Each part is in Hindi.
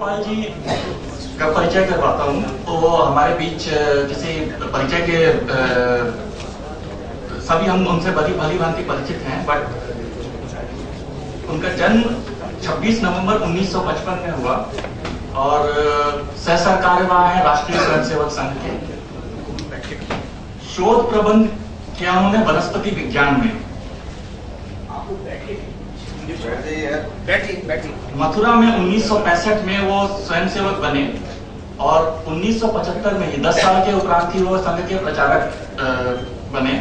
गोपाल जी का परिचय करवाता हूँ। तो हमारे बीच किसी परिचय के सभी हम उनसे भली भांति परिचित हैं, बट उनका जन्म 26 नवंबर 1955 में हुआ और सह कार्यवाह है राष्ट्रीय स्वयंसेवक संघ के। शोध प्रबंध किया उन्होंने वनस्पति विज्ञान में। मथुरा में 1965 में वो स्वयंसेवक बने और 1975 में ही 10 साल के उपरांत ही वो संघ के प्रचारक बने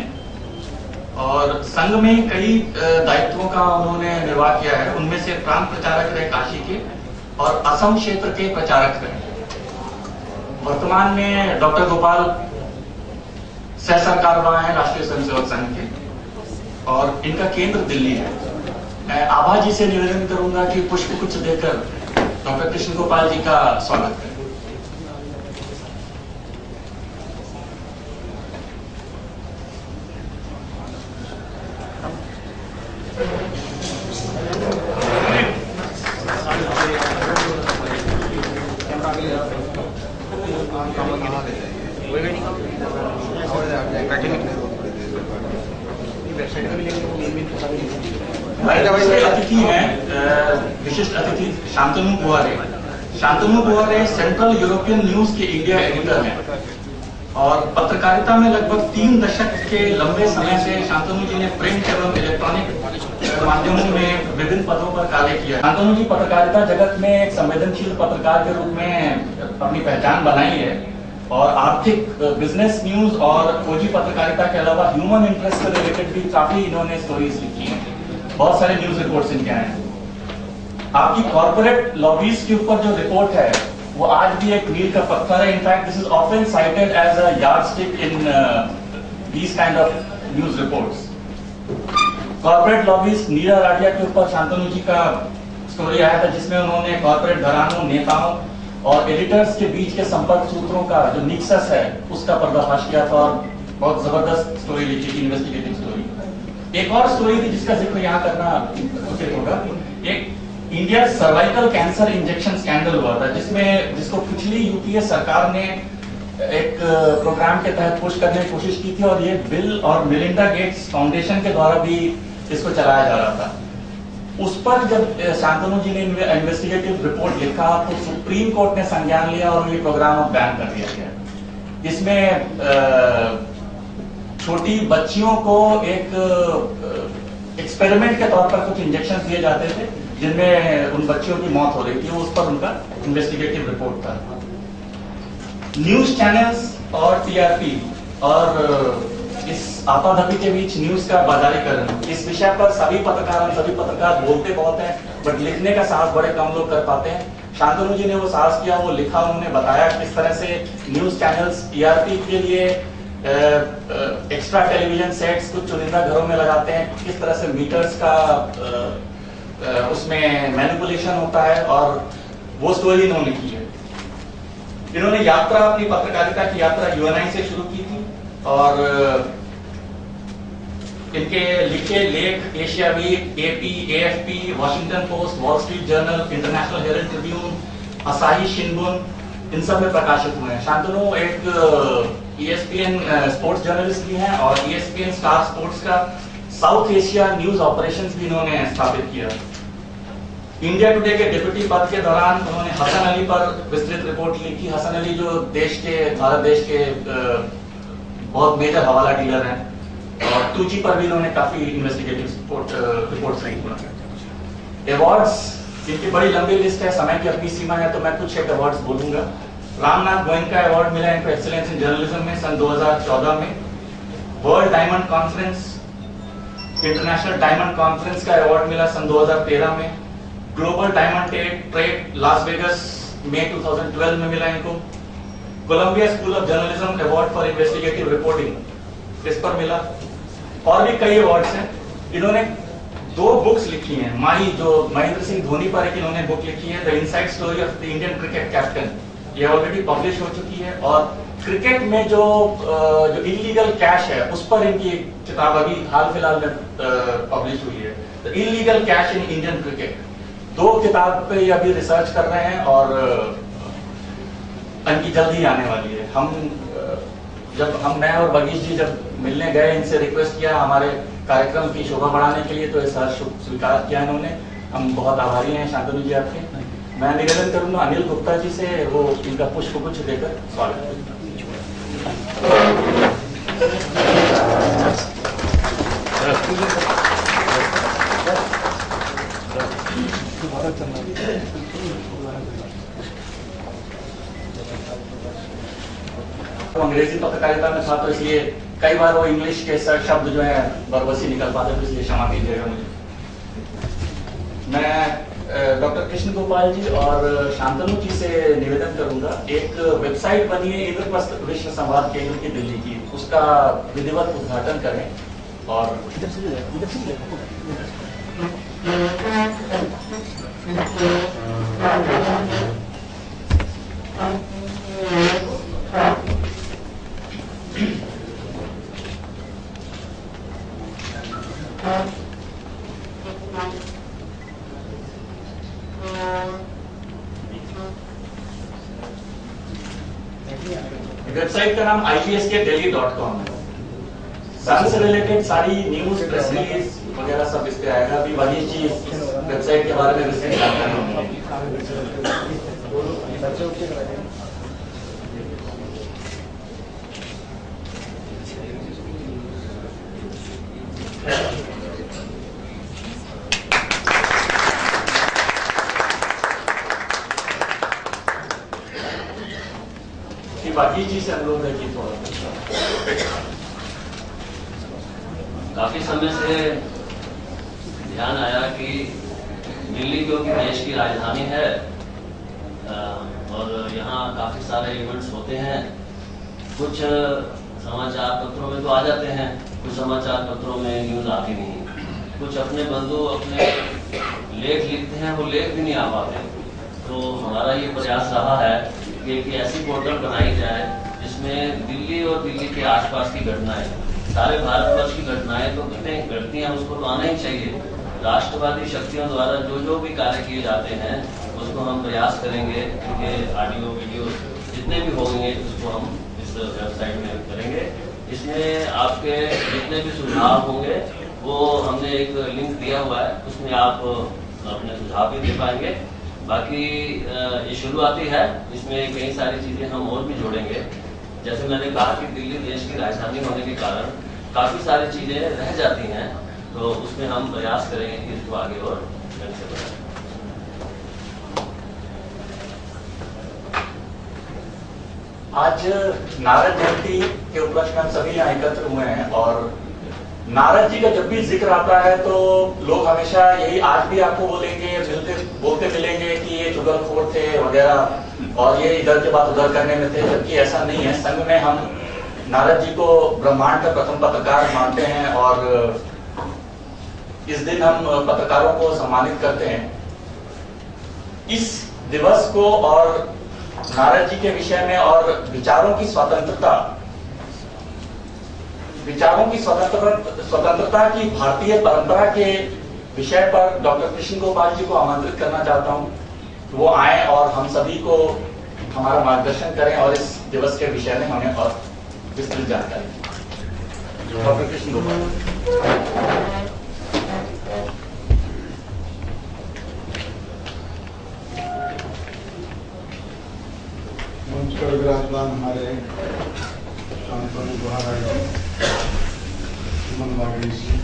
और संघ में कई दायित्वों का उन्होंने निर्वाह किया है। उनमें से प्रांत प्रचारक रहे काशी के और असम क्षेत्र के प्रचारक रहे। वर्तमान में डॉक्टर गोपाल सह सरकारवाह है राष्ट्रीय स्वयंसेवक संघ के और इनका केंद्र दिल्ली है। मैं आभा जी से निवेदन करूंगा कि पुष्प गुच्छ देकर डॉक्टर कृष्ण गोपाल जी का स्वागत करें। अतिथि हैं विशिष्ट अतिथि शांतनु बुआरे। शांतनु बुआरे सेंट्रल यूरोपियन न्यूज के इंडिया एडिटर हैं और पत्रकारिता में लगभग 3 दशक के लंबे समय से शांतनु जी ने प्रिंट एवं इलेक्ट्रॉनिक माध्यमों में विभिन्न पदों पर कार्य किया। शांतनु जी पत्रकारिता जगत में एक संवेदनशील पत्रकार के रूप में अपनी पहचान बनाई है और आर्थिक, बिजनेस न्यूज और खोजी पत्रकारिता के अलावा ह्यूमन इंटरेस्ट से रिलेटेड भी काफी इन्होंने स्टोरीज लिखी हैं। बहुत सारे न्यूज रिपोर्ट्स इनके आए हैं। आपकी कॉर्पोरेट लॉबीज के ऊपर जो रिपोर्ट है वो आज भी एक मील का पत्थर है। In fact this is often cited as a yardstick in these kind of news reports. Corporate lobbies Niira Radia के ऊपर शांतनु जी का स्टोरी आया था जिसमें उन्होंने कॉर्पोरेट घरानों, नेताओं और एडिटर्स के बीच के संपर्क सूत्रों का जो निक्सस है उसका पर्दाफाश किया था और बहुत जबरदस्त स्टोरी लिखी थी, इन्वेस्टिगेटिव स्टोरी। एक और स्टोरी थी जिसका जिक्र यहाँ करना उचित होगा। एक India cervical cancer injection scandal हुआ था जिसको पिछली यूपीए सरकार ने एक प्रोग्राम के तहत पुश करने की कोशिश की थी और ये बिल और मेलिंडा गेट्स फाउंडेशन के द्वारा भी इसको चलाया जा रहा था। उस पर जब शांतनु जी ने इन्वेस्टिगेटिव रिपोर्ट लिखा तो सुप्रीम कोर्ट ने संज्ञान लिया और ये प्रोग्राम अब बैन कर दिया गया। इसमें छोटी बच्चियों को एक एक्सपेरिमेंट के तौर पर कुछ इंजेक्शन दिए जाते थे जिनमें उन बच्चियों की मौत हो रही थी। उस पर उनका इन्वेस्टिगेटिव रिपोर्ट था। न्यूज चैनल्स और टीआरपी और इस आपाधापी के बीच न्यूज का बाजारीकरण, इस विषय पर सभी पत्रकार बोलते बहुत हैं बट लिखने का साहस बड़े कम लोग कर पाते हैं। शांतनु जी ने वो साहस किया, वो लिखा, उन्होंने बताया किस तरह से न्यूज चैनल्स टीआरपी के लिए एक्स्ट्रा टेलीविजन सेट्स कुछ चुनिंदा घरों में लगाते हैं, किस तरह से मीटर्स का उसमें मैनिपुलेशन होता है और वो स्टोरी इन्होंने की है। इन्होंने यात्रा, अपनी पत्रकारिता की यात्रा यूएनआई से शुरू की थी और इनके लिखे लेख Asia Week, AP, AFP, Washington Post, Wall Street Journal, International Herald Tribune, Asahi Shimbun, इन सब में प्रकाशित हुए हैं। शांतनु एक ESPN स्पोर्ट्स जर्नलिस्ट भी हैं और ESPN स्टार स्पोर्ट्स का साउथ एशिया न्यूज ऑपरेशंस भी इन्होंने स्थापित किया। इंडिया टुडे के डिप्टी पद के दौरान उन्होंने हसन अली पर विस्तृत रिपोर्ट लिखी। हसन अली जो भारत देश के बहुत मेजर हवाला डीलर हैं और 2G पर भी इन्होंने काफी इन्वेस्टिगेटिव रिपोर्ट्स लिखी। अवार्ड्स, इनकी बड़ी लंबी लिस्ट है, समय की अपनी सीमा है तो मैं कुछ एक अवार्ड्स बोलूंगा। रामनाथ गोयनका अवार्ड मिला इनको एक्सीलेंस इन जर्नलिज्म में सन 2014 में। World diamond conference, international diamond conference का अवार्ड मिला सन 2013 में। Global diamond trade Las Vegas मई 2012 में मिला इनको। Columbia School of Journalism award for investigative reporting इस पर मिला। और भी कई अवार्ड्स हैं। इन्होंने 2 बुक्स लिखी हैं। माही, जो महेंद्र सिंह धोनी पर एक इन्होंने बुक लिखी है, the inside story of the Indian cricket captain, ये ऑलरेडी पब्लिश हो चुकी है। और क्रिकेट में जो इलीगल कैश है उस पर इनकी किताब अभी हाल फिलहाल में पब्लिश हुई है, the illegal cash in Indian cricket. 2 किताब पे अभी रिसर्च कर रहे हैं और इनकी जल्दी आने वाली है। मैं और बगीश जी जब मिलने गए, इनसे रिक्वेस्ट किया हमारे कार्यक्रम की शोभा बढ़ाने के लिए, तो ऐसा स्वीकार किया इन्होंने। हम बहुत आभारी हैं शांतनु जी आपके। मैं निवेदन करूंगा अनिल गुप्ता जी से, वो इनका पुष्प गुच्छ देकर स्वागत करें। अंग्रेजी पत्रकारिता में था, तो इसलिए कई बार वो इंग्लिश के शब्द जो है बरबसी निकल पाते, तो इसलिए क्षमा कीजिएगा मुझे। मैं डॉक्टर कृष्ण गोपाल जी और शांतनु जी से निवेदन करूंगा, एक वेबसाइट बनी है इंद्रप्रस्थ विश्व संवाद केंद्र की दिल्ली की, उसका विधिवत उद्घाटन करें। और वेबसाइट का नाम IPSKDelhi.com है। सन से रिलेटेड सारी न्यूज, प्रेस रिलीज वगैरह सब इस पे आएगा। अभी वही चीज वेबसाइट के बारे में विशेष जानकारी बाकी जी से अनुरोध है कि थोड़ा काफी समय से ध्यान आया कि दिल्ली क्योंकि देश की राजधानी है और यहाँ काफी सारे इवेंट्स होते हैं। कुछ समाचार पत्रों में तो आ जाते हैं, कुछ समाचार पत्रों में न्यूज आती नहीं, कुछ अपने बंधु अपने लेख लिखते हैं, वो लेख भी नहीं आ पाते। तो हमारा ये प्रयास रहा है कि एक ऐसी पोर्टल बनाई जाए जिसमें दिल्ली और दिल्ली के आसपास की घटनाएं, सारे भारतवर्ष की घटनाएं तो घटती हैं, उसको तो आना ही चाहिए। राष्ट्रवादी शक्तियों द्वारा जो भी कार्य किए जाते हैं उसको हम प्रयास करेंगे कि ऑडियो वीडियो जितने भी होंगे उसको हम इस वेबसाइट में करेंगे। इसमें आपके जितने भी सुझाव होंगे वो हमने एक लिंक दिया हुआ है, उसमें आप अपने सुझाव भी दे पाएंगे। बाकी ये शुरुआती है, इसमें कई सारी चीजें हम और भी जोड़ेंगे। जैसे मैंने कहा कि दिल्ली देश की राजधानी होने के कारण काफी सारी चीजें रह जाती हैं, तो उसमें हम प्रयास करेंगे कि इसको आगे और ढंग से बढ़ाएं। आज नारद जयंती के उपलक्ष्य में हम सभी यहाँ एकत्र हुए हैं और नारद जी का जब भी जिक्र आता है तो लोग हमेशा यही, आज भी आपको बोलते मिलेंगे कि ये चुगलखोर थे वगैरह और ये इधर के बात उधर करने में थे, जबकि ऐसा नहीं है। संघ में हम नारद जी को ब्रह्मांड का प्रथम पत्रकार मानते हैं और इस दिन हम पत्रकारों को सम्मानित करते हैं। इस दिवस को और नारद जी के विषय में और विचारों की स्वतंत्रता की भारतीय परंपरा के विषय पर डॉक्टर कृष्ण गोपाल जी को आमंत्रित करना चाहता हूं। वो आए और हम सभी को हमारा मार्गदर्शन करें और इस दिवस के विषय में हमें और विस्तृत जानकारी। डॉक्टर कृष्ण गोपाल। मंच पर विराजमान हमारे शांतनु गुहाराय जी,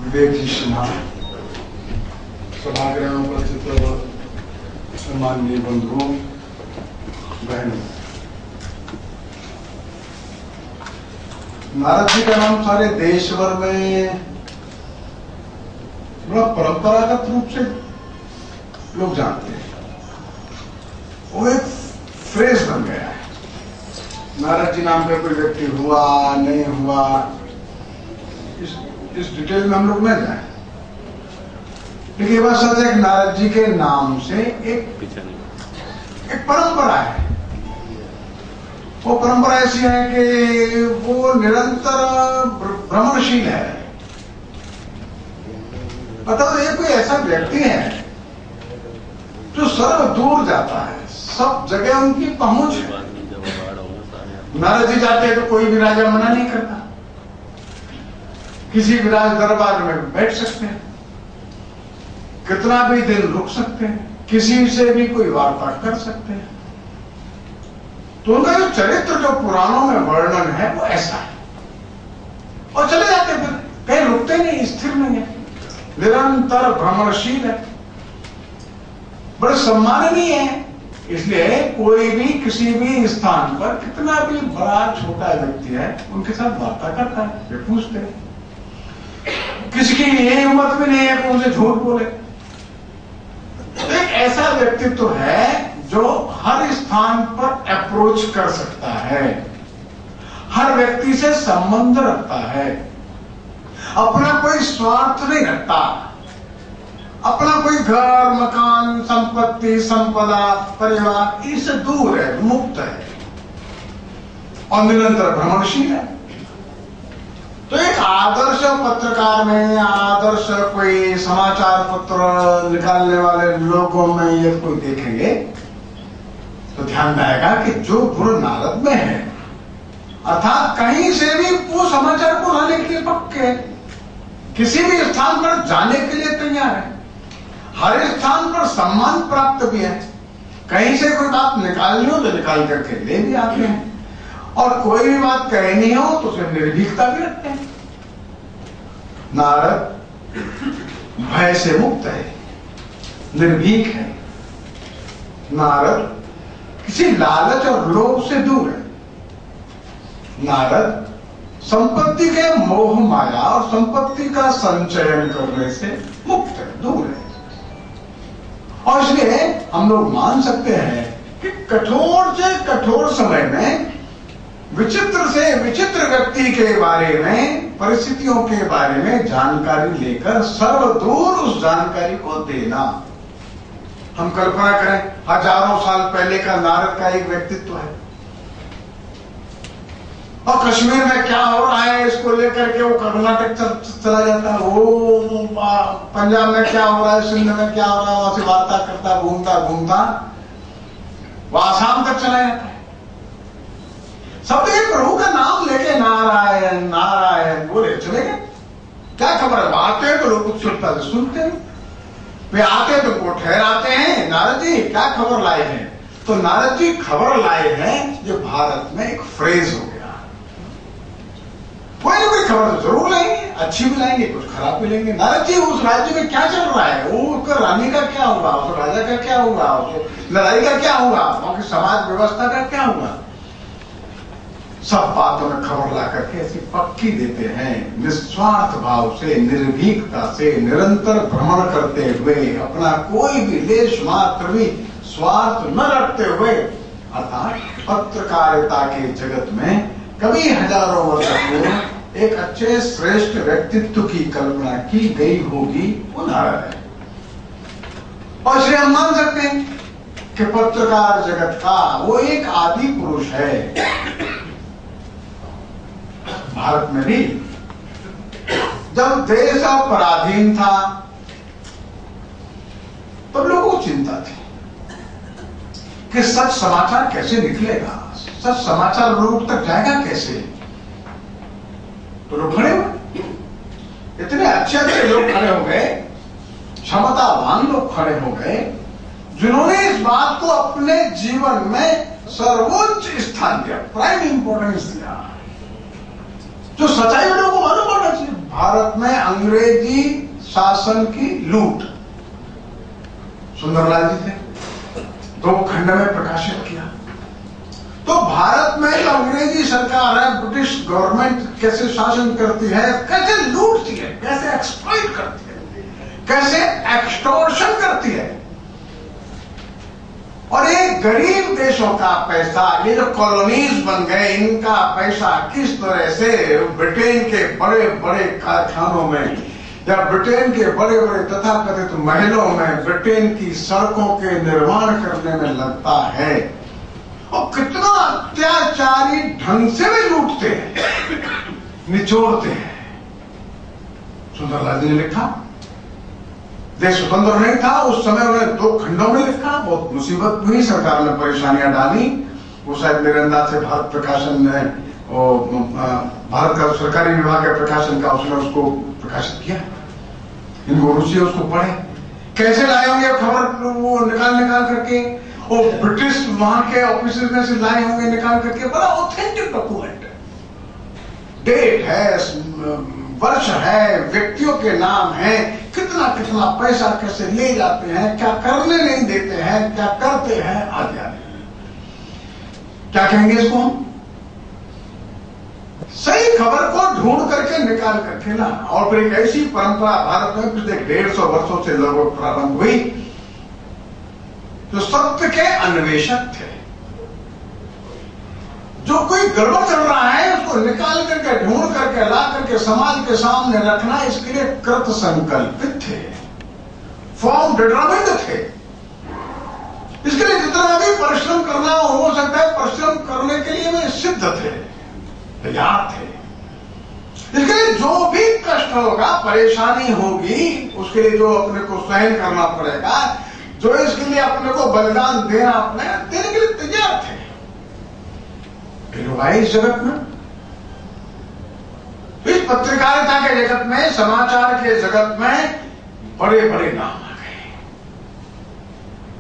विवेक जी सिन्हा, सभागृह में उपस्थित सम्माननीय बंधुओं बहनों, नारद जी का नाम सारे देश भर में बड़ा परंपरागत रूप से लोग जानते हैं। वो एक फ्रेज बन गया है। नारद जी नाम का कोई व्यक्ति हुआ नहीं हुआ, इस डिटेल में हम लोग न जाए, लेकिन ये बात सच है कि नारद जी के नाम से एक परंपरा है। वो परंपरा ऐसी है कि वो निरंतर भ्रमणशील है। बताओ, ये कोई ऐसा व्यक्ति है जो सर्व दूर जाता है, सब जगह उनकी पहुंच है। नारद जी जाते हैं तो कोई भी राजा मना नहीं करता, किसी भी राज दरबार में बैठ सकते हैं, कितना भी दिन रुक सकते हैं, किसी से भी कोई वार्ता कर सकते हैं। तो उनका जो चरित्र जो पुराणों में वर्णन है वो ऐसा है, और चले जाते हैं, फिर कहीं रुकते नहीं, स्थिर नहीं है, निरंतर भ्रमणशील है, बड़े सम्माननीय है। इसलिए कोई भी किसी भी स्थान पर कितना भी बड़ा छोटा व्यक्ति है उनके साथ वार्ता करता है, वे पूछते हैं। किसी की ये हिम्मत भी नहीं है कि उनसे झूठ बोले। एक ऐसा व्यक्तित्व है जो हर स्थान पर अप्रोच कर सकता है, हर व्यक्ति से संबंध रखता है, अपना कोई स्वार्थ नहीं रखता, अपना कोई घर मकान संपत्ति संपदा परिवार इससे दूर है, मुक्त है और निरंतर भ्रमणशील है। तो एक आदर्श पत्रकार में, आदर्श कोई समाचार पत्र निकालने वाले लोगों में ये कोई देखेंगे तो ध्यान में आएगा कि जो गुरु नारद में है, अर्थात कहीं से भी वो समाचार को लाने के लिए पक्के, किसी भी स्थान पर जाने के लिए तैयार है, हर स्थान पर सम्मान प्राप्त भी है, कहीं से कोई बात निकालनी हो तो निकाल करके ले भी आते हैं, और कोई भी बात कहनी हो तो उसे निर्भीकता भी रखते हैं। नारद भय से मुक्त है, निर्भीक है, नारद किसी लालच और लोभ से दूर है, नारद संपत्ति के मोह माया और संपत्ति का संचयन करने से मुक्त है, दूर है। और इसलिए हम लोग मान सकते हैं कि कठोर से कठोर समय में विचित्र से विचित्र व्यक्ति के बारे में, परिस्थितियों के बारे में जानकारी लेकर सर्वदूर उस जानकारी को देना। हम कल्पना करें, हजारों साल पहले का नारद का एक व्यक्तित्व है, और कश्मीर में क्या हो रहा है इसको लेकर के वो कर्नाटक चला जाता है, वो पंजाब में क्या हो रहा है, सिंध में क्या हो रहा है, वहां से वार्ता करता, घूमता घूमता वो आसाम तक चला जाता है। सब एक प्रभु का नाम लेके नारायण नारायण बोले चले गए। क्या खबर है, आते हैं तो लोग उत्सुकता से सुनते हैं, वे आते हैं तो वो ठहराते हैं, नारद जी क्या खबर लाए हैं। तो नारद जी खबर लाए हैं जो भारत में एक फ्रेज हो गया, कोई ना कोई खबर तो जरूर लाएंगे, अच्छी भी लाएंगे, कुछ खराब भी लेंगे। नारद जी उस राज्य में क्या चल रहा है, वो उसका रानी का क्या होगा, उस राजा का क्या होगा, उस लड़ाई का क्या होगा, वहां की समाज व्यवस्था का क्या होगा, सब बातों में खबर ला करके ऐसी पक्की देते हैं। निस्वार्थ भाव से, निर्भीकता से, निरंतर भ्रमण करते हुए, अपना कोई भी लेश मात्र भी स्वार्थ न रखते हुए, अर्थात पत्रकारिता के जगत में कभी हजारों वर्ष पूर्व एक अच्छे श्रेष्ठ व्यक्तित्व की कल्पना की गई होगी, वो नारद है। और इसलिए हम मान सकते हैं कि पत्रकार जगत का वो एक आदि पुरुष है। भारत में भी जब देश पराधीन था तब लोगों को चिंता थी कि सच समाचार कैसे निकलेगा, सच समाचार लोग तक जाएगा कैसे। तो लोग खड़े हुए, इतने अच्छे अच्छे लोग खड़े हो गए, क्षमतावान लोग खड़े हो गए, जिन्होंने इस बात को अपने जीवन में सर्वोच्च स्थान दिया, प्राइम इंपोर्टेंस दिया, जो सच्चाई लोगों को मालूम होना चाहिए। भारत में अंग्रेजी शासन की लूट, सुंदरलाल जी थे, 2 खंड में प्रकाशित किया। तो भारत में जो अंग्रेजी सरकार है, ब्रिटिश गवर्नमेंट कैसे शासन करती है, कैसे लूटती है, कैसे एक्सप्लॉइट करती है, कैसे एक्सटॉर्शन करती है, और ये गरीब देशों का पैसा, ये जो कॉलोनीज बन गए, इनका पैसा किस तरह से ब्रिटेन के बड़े बड़े कारखानों में या ब्रिटेन के बड़े बड़े तथाकथित महलों में ब्रिटेन की सड़कों के निर्माण करने में लगता है, और कितना अत्याचारी ढंग से वे लूटते हैं, निचोड़ते हैं। सुंदरलाल जी ने लिखा देश स्वतंत्र नहीं था उस समय उन्होंने 2 खंडों में लिखा, बहुत मुसीबत हुई, सरकार ने परेशानियां डाली। वो शायद मेरे अंदाज से भारत प्रकाशन ने भारत का सरकारी विभाग है प्रकाशन का, उसने उसको प्रकाशित किया। इनको रुचि है उसको पढ़े। कैसे लाए होंगे खबर, वो निकाल करके, और ब्रिटिश वहां के ऑफिस में से लाए होंगे निकाल करके। बड़ा ऑथेंटिक डॉक्यूमेंट, डेट है, वर्ष है, व्यक्तियों के नाम है, कितना कितना पैसा कैसे ले जाते हैं, क्या करने नहीं देते हैं, क्या करते हैं, आदि आदि। क्या कहेंगे इसको हम? सही खबर को ढूंढ करके निकाल करके लाना। और फिर एक ऐसी परंपरा भारत में पिछले 150 वर्षों से लगभग प्रारंभ हुई, जो सत्य के अन्वेषक थे। जो कोई गड़बड़ चल रहा है उसको निकाल करके ढूंढ करके ला करके समाज के सामने रखना, इसके लिए कृत संकल्पित थे, फॉर्म डिटरमिन्ड थे। इसके लिए जितना भी परिश्रम करना हो सकता है, परिश्रम करने के लिए वे सिद्ध थे, तैयार थे। इसके लिए जो भी कष्ट होगा, परेशानी होगी, उसके लिए जो अपने को सहन करना पड़ेगा, जो इसके लिए अपने को बलिदान देने के लिए तैयार थे। भाई इस जगत में, इस पत्रकारिता के जगत में, समाचार के जगत में बड़े बड़े नाम आ गए।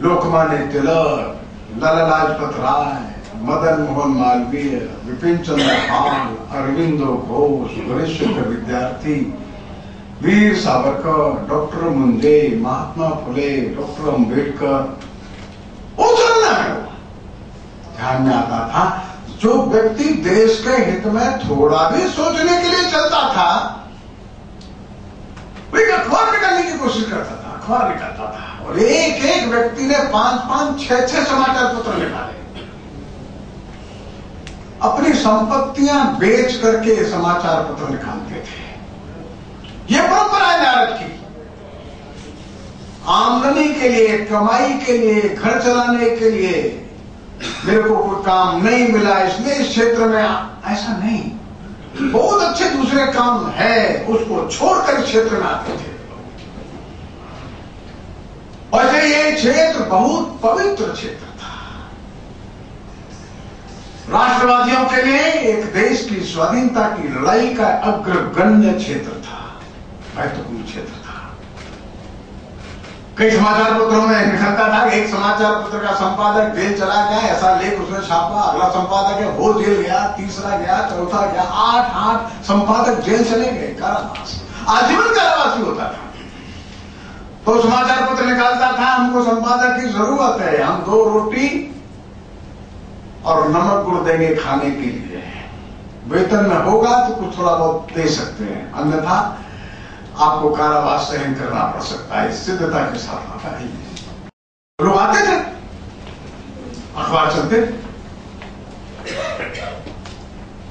लोकमान्य तिलक, लाला लाजपत राय, मदन मोहन मालवीय, विपिन चंद्र पाल, अरविंदो घोष, वरिष्ठ विद्यार्थी, वीर सावरकर, डॉक्टर मुंडे, महात्मा फुले, डॉक्टर अंबेडकर। ध्यान में आता था जो व्यक्ति देश के हित में थोड़ा भी सोचने के लिए चलता था, वही अखबार निकालने की कोशिश करता था, अखबार निकालता था। और एक एक व्यक्ति ने 5-5, 6-6 समाचार पत्र निकाले। अपनी संपत्तियां बेच करके समाचार पत्र निकालते थे। यह परंपरा है भारत की। आमदनी के लिए, कमाई के लिए, घर चलाने के लिए, मेरे को कोई काम नहीं मिला इसलिए इस क्षेत्र में, ऐसा नहीं। बहुत अच्छे दूसरे काम है, उसको छोड़कर इस क्षेत्र में आते थे। और ये क्षेत्र बहुत पवित्र क्षेत्र था। राष्ट्रवादियों के लिए एक देश की स्वाधीनता की लड़ाई का अग्रगण्य क्षेत्र था, महत्वपूर्ण क्षेत्र था। कई समाचार पत्रों में निकलता था कि एक समाचार पत्र का संपादक जेल चला गया, ऐसा लेख उसने छापा, अगला संपादक है वो जेल गया, तीसरा गया, चौथा गया, 8 संपादक जेल चले गए, कारावास, आजीवन कारावासी होता था। तो समाचार पत्र निकालता था, हमको संपादक की जरूरत है, हम 2 रोटी और नमक गुड़ देंगे खाने के लिए, वेतन में होगा तो कुछ थोड़ा बहुत दे सकते हैं, अन्यथा आपको कारावास सहन करना पड़ सकता है। सिद्धता के साथ आता है। लोग आते थे, अखबार चलते।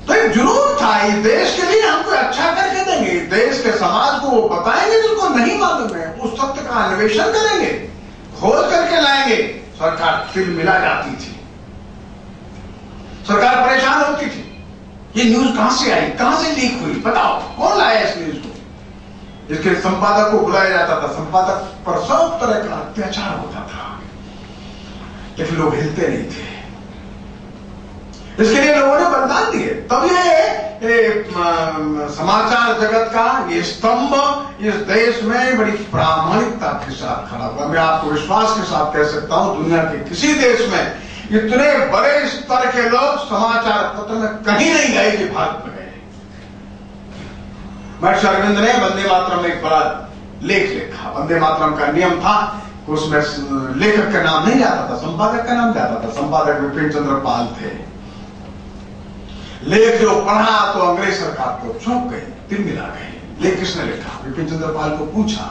तो एक जुनून था, इस देश के लिए हमको अच्छा करके देंगे, देश के समाज को वो बताएंगे जिनको नहीं मालूम है, उस सत्य का अन्वेषण करेंगे, खोज करके लाएंगे। सरकार तिल मिला जाती थी, सरकार परेशान होती थी, ये न्यूज कहां से आई, कहां से लीक हुई, बताओ कौन लाया इस न्यूज को। इसके संपादक को बुलाया जाता था, संपादक पर सब तरह का अत्याचार होता था, लेकिन लोग हिलते नहीं थे। इसके लिए लोगों ने बलिदान दिए, तब ये समाचार जगत का ये स्तंभ इस देश में बड़ी प्रामाणिकता के साथ खड़ा हुआ। मैं आपको विश्वास के साथ कह सकता हूं, दुनिया के किसी देश में इतने बड़े स्तर के लोग समाचार पत्र में कहीं नहीं गए कि भारत में गए। महर्षि अरविंद ने वंदे मातरम में एक बड़ा लेख लिखा। वंदे मातरम का नियम था, उसमें लेखक का नाम नहीं जाता था, संपादक का नाम जाता था। संपादक विपिन चंद्र पाल थे। लेख जो पढ़ा तो अंग्रेज सरकार को चौंक गई, दिल मिला गए। लेख किसने लिखा? विपिन चंद्र पाल को पूछा।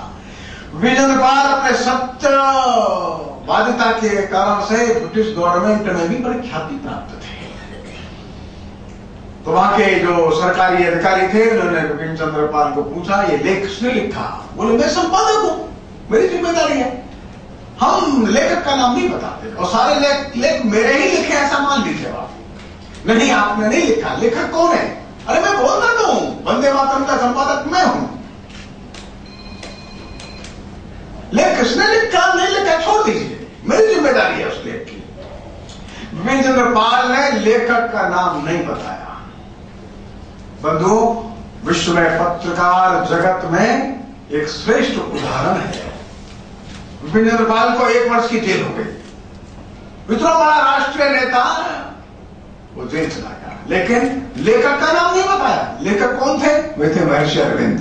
विपिन चंद्र पाल अपने सत्यवादिता के कारण से ब्रिटिश गवर्नमेंट में भी बड़ी ख्याति प्राप्त थे। तो वहां के जो सरकारी अधिकारी थे, उन्होंने विपिन चंद्र पाल को पूछा, ये लेख किसने लिखा? बोले मैं संपादक हूं, मेरी जिम्मेदारी है, हम लेखक का नाम नहीं बताते, और सारे लेख मेरे ही लिखे ऐसा मान लीजिए आप। नहीं, आपने नहीं लिखा, लेखक कौन है? अरे मैं बोल रहा हूं, वंदे मातरम का संपादक मैं हूं। लेख किसने लिखा नहीं लिखा छोड़ दीजिए, मेरी जिम्मेदारी है उस लेख की। बिपिन चंद्र पाल ने लेखक का नाम नहीं बताया। बंधु, विश्व में पत्रकार जगत में एक श्रेष्ठ उदाहरण है। बिपिन चंद्र पाल को 1 वर्ष की जेल हो गई। इतना बड़ा राष्ट्रीय नेता वो जेल चला गया, लेकिन लेखक का नाम नहीं बताया। लेखक कौन थे? वे थे महर्षि अरविंद।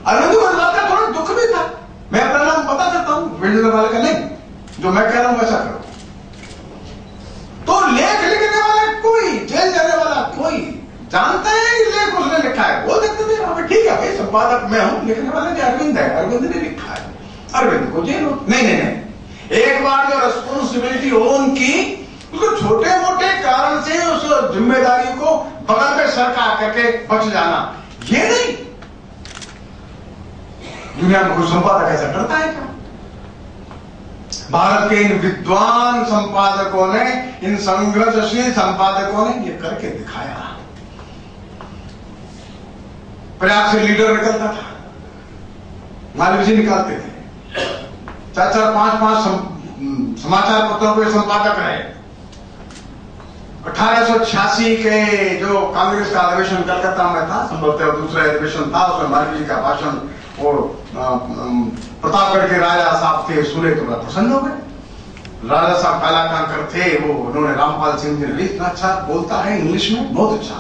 अरविंद को इस बात का थोड़ा दुख भी था। मैं अपना नाम बता सकता हूं, बिपिन चंद्र पाल का नहीं, जो मैं कह रहा हूं वैसा करो। तो लेख लिखने वाला कोई, जेल जाने वाला कोई जानता है कि लेख उसने लिखा है, वो देखते थे हमें, ठीक है भाई संपादक मैं हूं, लिखने वाला जो अरविंद है, अरविंद ने लिखा है, अरविंद को जेल हो। नहीं, एक बार जो रिस्पॉन्सिबिलिटी ओन की, उसको छोटे मोटे कारण से उस जिम्मेदारी को बगल में सरका करके बच जाना, ये नहीं। दुनिया में कोई संपादक ऐसा करता है क्या? भारत के इन विद्वान संपादकों ने, इन संघर्षशील संपादकों ने ये करके दिखाया। प्रयाग से लीडर निकलता था, मालवीय जी निकालते थे, 4-4, 5-5 समाचार पत्रों के संपादक रहे। 1886 के जो कांग्रेस का अधिवेशन कलकत्ता में था, संभवतः दूसरा अधिवेशन था, उसमें मालवीय जी का भाषण और प्रतापगढ़ के राजा साहब थे, सुने तो बड़ा प्रसन्न हो गए। राजा साहब काला कांकर थे, वो उन्होंने रामपाल सिंह जी ने इतना अच्छा बोलता है इंग्लिश में, बहुत अच्छा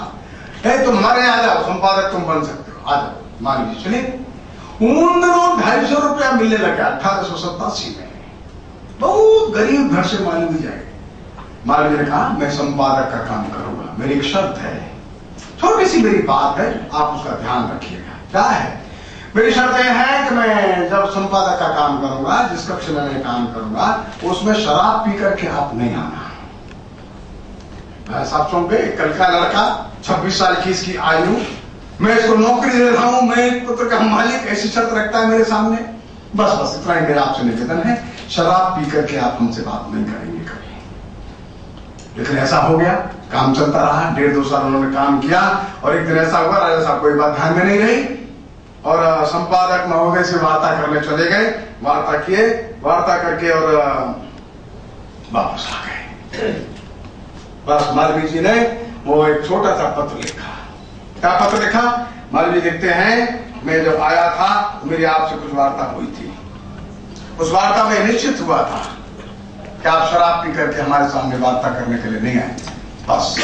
है, तुम हमारे आ जाओ, संपादक तुम बन सकते हो, आ जाओ। मालवीय जी चले। उन दिनों 250 रुपया मिलने लगा 1887 में। बहुत गरीब घर से मालवीय जी आए। मालवीय ने कहा मैं संपादक का काम करूंगा, मेरी एक शर्त है, छोटी सी मेरी बात है, आप उसका ध्यान रखिएगा। क्या है? मेरी शर्त यह है कि मैं जब संपादक का काम करूंगा, जिस कक्ष में मैं काम करूंगा, उसमें शराब पी करके आप नहीं आना। साहब चौंके, कल का लड़का 26 साल की इसकी आयु, मैं इसको नौकरी दे रहा हूं, मैं एक पुत्र का मालिक, ऐसी शर्त रखता है मेरे सामने। बस इतना ही मेरा आपसे निवेदन है, शराब पी करके आप हमसे बात नहीं करेंगे कभी। लेकिन ऐसा हो गया, काम चलता रहा, 1.5-2 साल उन्होंने काम किया, और एक दिन ऐसा हुआ, राजा साहब कोई बात ध्यान में नहीं रही, और संपादक महोदय से वार्ता करने चले गए। वार्ता किए, वार्ता करके और वापस आ गए। बस मालवीय जी ने वो एक छोटा सा पत्र लिखा। क्या पत्र लिखा? मालवीय लिखते हैं, मैं जब आया था मेरी आपसे कुछ वार्ता हुई थी, उस वार्ता में निश्चित हुआ था कि आप शराब पी करके हमारे सामने वार्ता करने के लिए नहीं आए। बस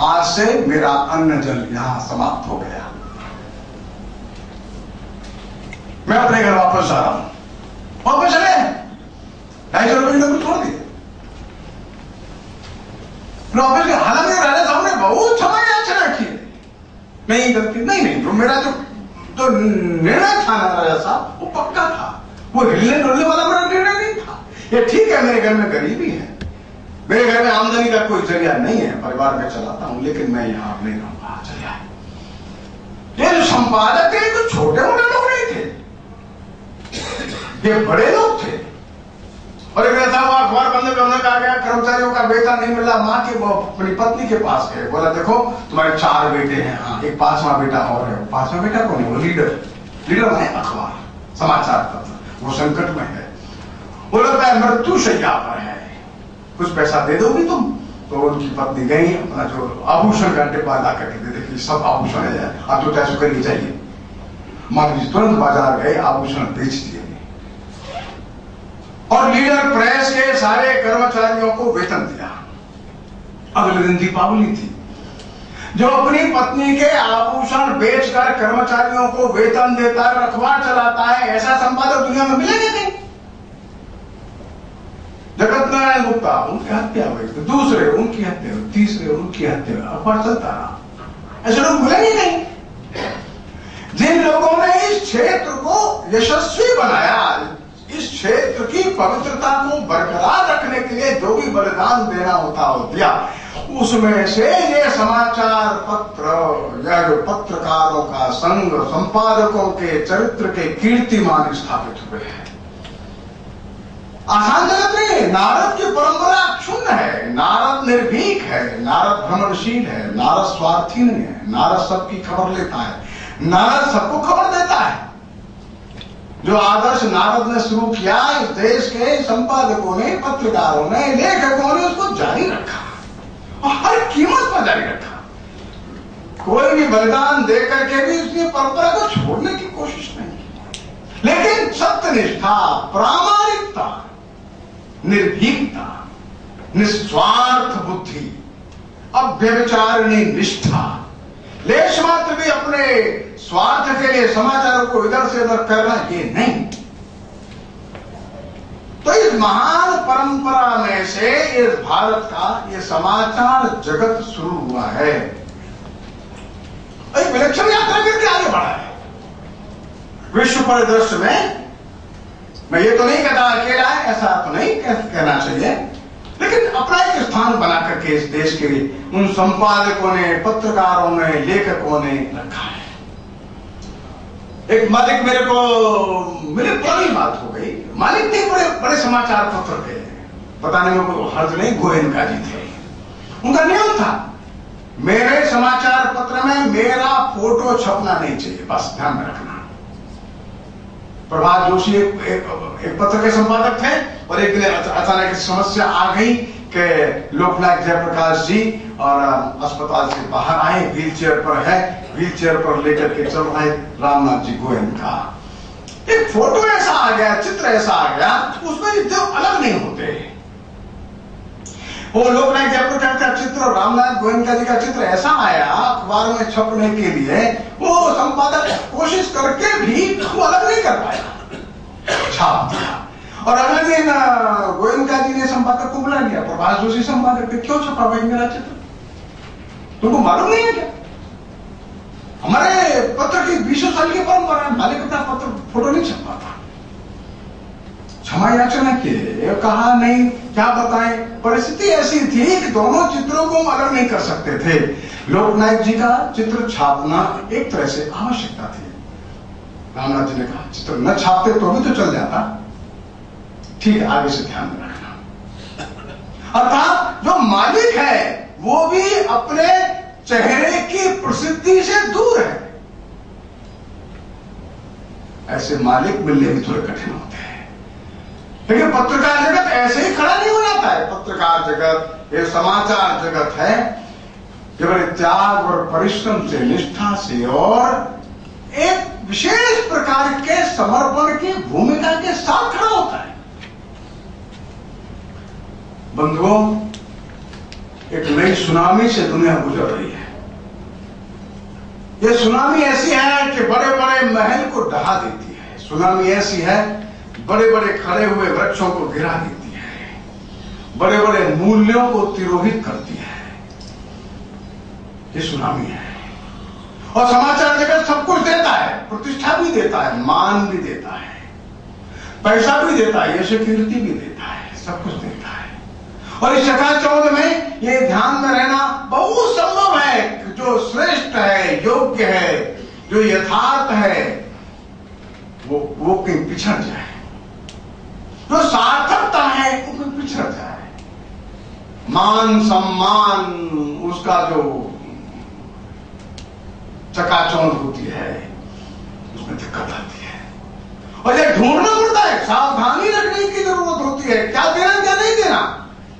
आज से मेरा अन्न जल यहां समाप्त हो गया, मैं अपने घर वापस जा रहा हूं। वापस चले, 250 रुपये की नौकरी छोड़ दी, वापस गए। हालांकि राजा साहब ने बहुत समय याचना की, नहीं गलती नहीं, तो मेरा जो निर्णय था ना राजा साहब, वो पक्का था, वो हिलने डुलने वाला मेरा निर्णय नहीं था। ये ठीक है, मेरे घर में गरीबी है, मेरे घर में आमदनी का कोई जरिया नहीं है, परिवार में चलाता हूं, लेकिन मैं यहां नहीं रहूंगा। चलिए, ये जो संपादक थे तो छोटे मोटे लोग नहीं थे, ये बड़े लोग थे। और एक ऐसा हुआ, अखबार बंद करने का आ गया, कर्मचारियों का वेतन नहीं मिला, माँ के अपनी पत्नी के पास गए, बोला देखो तुम्हारे 4 बेटे हैं, हाँ एक 5वां बेटा और है। 5वां बेटा कौन है? वो लीडर है अखबार, समाचार पत्र, वो संकट में है, वो लगता है मृत्यु शैया पर है, कुछ पैसा दे दोगी तुम? तो उनकी पत्नी गई, अपना जो आभूषण का डिब्बा ला करके दे, देखिए सब आभूषण है, आप जो पैसों के लिए चाहिए। मालवीय तुरंत बाजार गए, आभूषण बेच दिए, और लीडर प्रेस के सारे कर्मचारियों को वेतन दिया। अगले दिन दीपावली थी, जो अपनी पत्नी के आभूषण बेचकर कर्मचारियों को वेतन देता है, अखबार चलाता है, ऐसा संपादक दुनिया में मिलेगा नहीं। जगत नारायण गुप्ता, उनकी हत्या हुई, तो दूसरे उनकी हत्या हुई, तीसरे उनकी हत्या हुई, अखबार चलता रहा, ऐसे लोग मिलेंगे नहीं। जिन लोगों ने इस क्षेत्र को यशस्वी बनाया, इस क्षेत्र की पवित्रता को बरकरार रखने के लिए जो भी बलिदान देना होता हो दिया, उसमें से ये समाचार पत्र या जो पत्रकारों का संघ, संपादकों के चरित्र के कीर्तिमान स्थापित हुए हैं। आसान जगत नहीं। नारद की परंपरा क्षुण्ण है, नारद निर्भीक है, नारद भ्रमणशील है, नारद स्वार्थी नहीं है, नारद सबकी खबर लेता है, नारद सबको खबर देता है। जो आदर्श नारद ने शुरू किया, इस देश के संपादकों ने, पत्रकारों ने, लेखकों ने उसको जारी रखा और हर कीमत पर जारी रखा। कोई भी बलिदान दे करके भी उसकी परंपरा को छोड़ने की कोशिश नहीं की, लेकिन सत्यनिष्ठा, प्रामाणिकता, निर्भीकता, निस्वार्थ बुद्धि, अव्यभिचारिणी निष्ठा, लेश मात्र भी अपने स्वार्थ के लिए समाचारों को इधर से उधर करना, ये नहीं। तो इस महान परंपरा में से इस भारत का ये समाचार जगत शुरू हुआ है, एक विलक्षण यात्रा करके आगे बढ़ा है। विश्व परिदृश्य में मैं ये तो नहीं कहता अकेला है, ऐसा तो नहीं कहना चाहिए, लेकिन अपना एक स्थान बना करके इस देश के उन संपादकों ने, पत्रकारों ने, लेखकों ने रखा है। एक मालिक मेरे पुरानी बात हो गई, मालिक नहीं, बड़े बड़े समाचार पत्र थे, बताने में कोई हर्ज नहीं, गोयनका जी थे। उनका नियम था, मेरे समाचार पत्र में मेरा फोटो छपना नहीं चाहिए, बस ध्यान में रखना। प्रभात जोशी एक पत्र के संपादक थे और एक दिन अचानक समस्या आ गई कि लोकनायक जयप्रकाश जी और अस्पताल से बाहर आए, व्हीलचेयर पर है, व्हीलचेयर पर लेकर के चल रहे रामनाथ जी गोयनका। एक फोटो ऐसा आ गया, चित्र ऐसा आ गया, उसमें जो अलग नहीं होते। वो लोकनायक जयप्रकाश का चित्र और रामनाथ गोयनका जी का चित्र ऐसा आया अखबार में छपने के लिए, वो संपादक कोशिश करके भी वो अलग नहीं कर पाया, छाप दिया। और अगले दिन गोयनका जी ने संपादक को बुला लिया, प्रभात जोशी संपादक ने, क्यों छपा भाई मेरा चित्र, तुमको मालूम नहीं है क्या? हमारे पत्र की 20 साल की परंपरा है, मालिक का पत्र फोटो नहीं छपा। क्षमा याचना की, कहा नहीं, क्या बताएं, परिस्थिति ऐसी थी कि दोनों चित्रों को हम अलग नहीं कर सकते थे। लोकनायक जी का चित्र छापना एक तरह से आवश्यकता थी। रामनाथ जी ने कहा चित्र न छापते तो भी तो चल जाता, ठीक है, आगे से ध्यान में रखना। अर्थात जो मालिक है वो भी अपने चेहरे की प्रसिद्धि से दूर है। ऐसे मालिक मिलने भी थोड़े कठिन होते हैं, लेकिन पत्रकार जगत ऐसे ही खड़ा नहीं हो जाता है। पत्रकार जगत, ये समाचार जगत है, ये बड़े त्याग और परिश्रम से, निष्ठा से और एक विशेष प्रकार के समर्पण की भूमिका के साथ खड़ा होता है। बंधुओं, एक नई सुनामी से दुनिया गुजर रही है। यह सुनामी ऐसी है कि बड़े बड़े महल को ढहा देती है। सुनामी ऐसी है, बड़े बड़े खड़े हुए वृक्षों को गिरा देती है, बड़े बड़े मूल्यों को तिरोहित करती है। ये सुनामी है। और समाचार जगत सब कुछ देता है, प्रतिष्ठा भी देता है, मान भी देता है, पैसा भी देता है, यश कीर्ति भी देता है, सब कुछ देता है। और इस चकाचौंध में ये ध्यान में रहना बहुत संभव है कि जो श्रेष्ठ है, योग्य है, जो यथार्थ है, वो कहीं पिछड़ जाए, जो सार्थकता है वो कहीं पिछड़ जाए। मान सम्मान, उसका जो चकाचौंध होती है, उसमें दिक्कत आती है और ये ढूंढना पड़ता है, सावधानी रखने की जरूरत होती है, क्या देना क्या नहीं देना।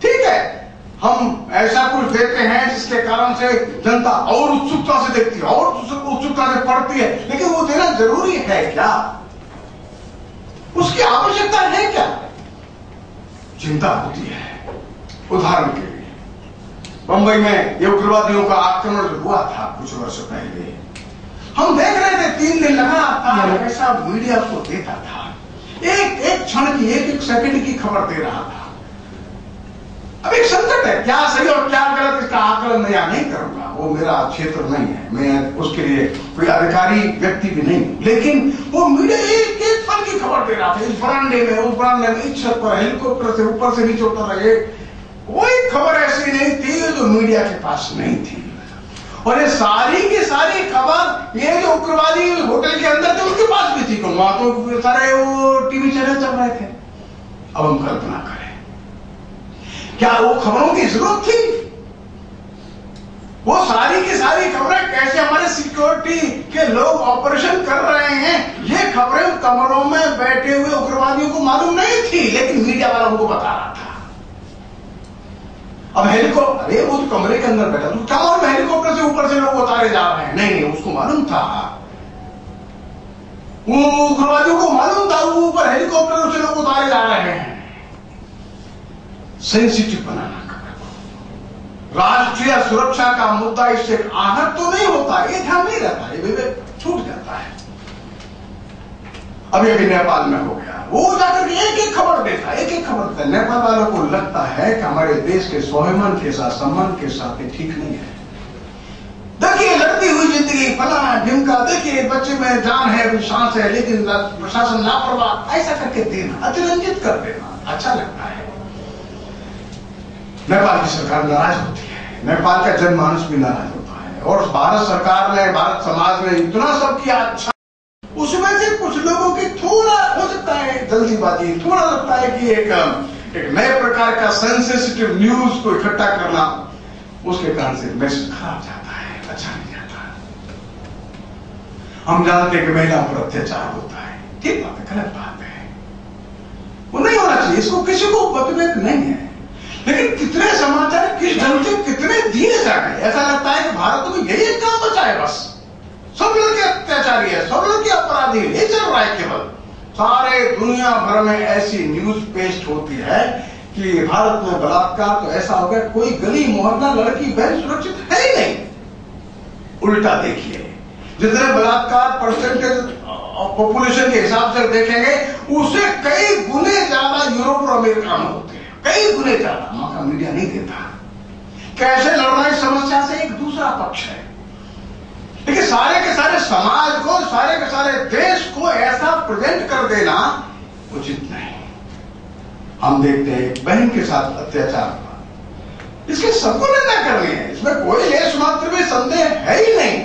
ठीक है, हम ऐसा कुछ देते हैं जिसके कारण से जनता और उत्सुकता से देखती है और उत्सुकता से पढ़ती है, लेकिन वो देना जरूरी है क्या, उसकी आवश्यकता है क्या, चिंता होती है। उदाहरण के लिए बंबई में ये उग्रवादियों का आक्रमण जो हुआ था कुछ वर्ष पहले, हम देख रहे थे 3 दिन लगातार ऐसा मीडिया को देता था, एक क्षण की, एक सेकंड की खबर दे रहा था। अब एक संकट है, क्या सही और क्या गलत इसका आकलन मैं नहीं करूंगा, वो मेरा क्षेत्र नहीं है, मैं उसके लिए कोई अधिकारी व्यक्ति भी नहीं, लेकिन वो मीडिया एक पल की खबर दे रहा था। इस बरामदे में, उस बरामदे में, इस छत पर हेलीकॉप्टर से ऊपर से नीचे उतर रहे, कोई खबर ऐसी नहीं थी जो मीडिया के पास नहीं थी। और ये सारी की सारी खबर ये जो उग्रवादी होटल के अंदर थे उनके पास भी थी, वहां तो सारे वो टीवी चैनल चल रहे थे। अब हम कल्पना करें, क्या वो खबरों की जरूरत थी? वो सारी की सारी खबरें कैसे हमारे सिक्योरिटी के लोग ऑपरेशन कर रहे हैं, ये खबरें कमरों में लेकिन मीडिया वाला उनको बता रहा था। अब हेलीकॉप्टर, अरे वो तो कमरे के अंदर बैठा, तो क्या मालूम हेलीकॉप्टर से ऊपर से लोग उतारे जा रहे हैं? नहीं, उसको मालूम था, उग्रवादियों को मालूम था वो ऊपर हेलीकॉप्टर से लोग उतारे जा रहे हैं। सेंसिटिव बनाना खबर को, राष्ट्रीय सुरक्षा का मुद्दा इससे आहत तो नहीं होता, ये ध्यान नहीं रहता, ये विवेक छूट जाता है। अभी नेपाल में हो गया, वो जाकर एक एक खबर देता, एक एक खबर देता। नेपाल वालों को लगता है कि हमारे देश के स्वाभिमान के साथ, सम्मान के साथ ये ठीक नहीं है। देखिए लड़ती हुई जिंदगी, फला ढिमका, देखिए बच्चे में जान है, सांस है, लेकिन प्रशासन लापरवाह, ऐसा करके देना, अतिरंजित कर देना अच्छा लगता है। नेपाल की सरकार नाराज होती है, नेपाल का जनमानस भी नाराज होता है, और भारत सरकार ने, भारत समाज ने इतना सब किया अच्छा, उसमें से कुछ लोगों की थोड़ा हो सकता है जल्दीबाजी, थोड़ा लगता है कि एक नए प्रकार का सेंसिटिव न्यूज को इकट्ठा करना, उसके कारण से मैसेज खराब जाता है, अच्छा नहीं जाता। हम जानते हैं कि महिला पर अत्याचार होता है, ठीक बात है, गलत बात है, वो नहीं होना चाहिए, इसको किसी को मतभेद नहीं है, लेकिन कितने समाचार किस ढंग से कितने दिए जा रहे हैं, ऐसा लगता है कि भारत में यही एक काम बचा है, बस सब लड़के अत्याचारी है, सब लड़के अपराधी, ये चल रहा है केवल। सारे दुनिया भर में ऐसी न्यूज पेस्ट होती है कि भारत में बलात्कार तो ऐसा हो गया, कोई गली मोहल्ला लड़की बहन सुरक्षित है ही नहीं। उल्टा देखिए, जितने बलात्कार परसेंटेज पॉपुलेशन के हिसाब से देखेंगे, उससे कई गुने ज्यादा यूरोप और अमेरिका में होते हैं, कई गुने ज्यादा। मौका मीडिया नहीं देता। कैसे लड़ना इस समस्या से एक दूसरा पक्ष है, लेकिन सारे के सारे समाज को, सारे के सारे देश को ऐसा प्रेजेंट कर देना उचित नहीं। हम देखते हैं बहन के साथ अत्याचार हुआ, इसके सबको निंदा करनी है, इसमें कोई लेश मात्र भी संदेह है ही नहीं,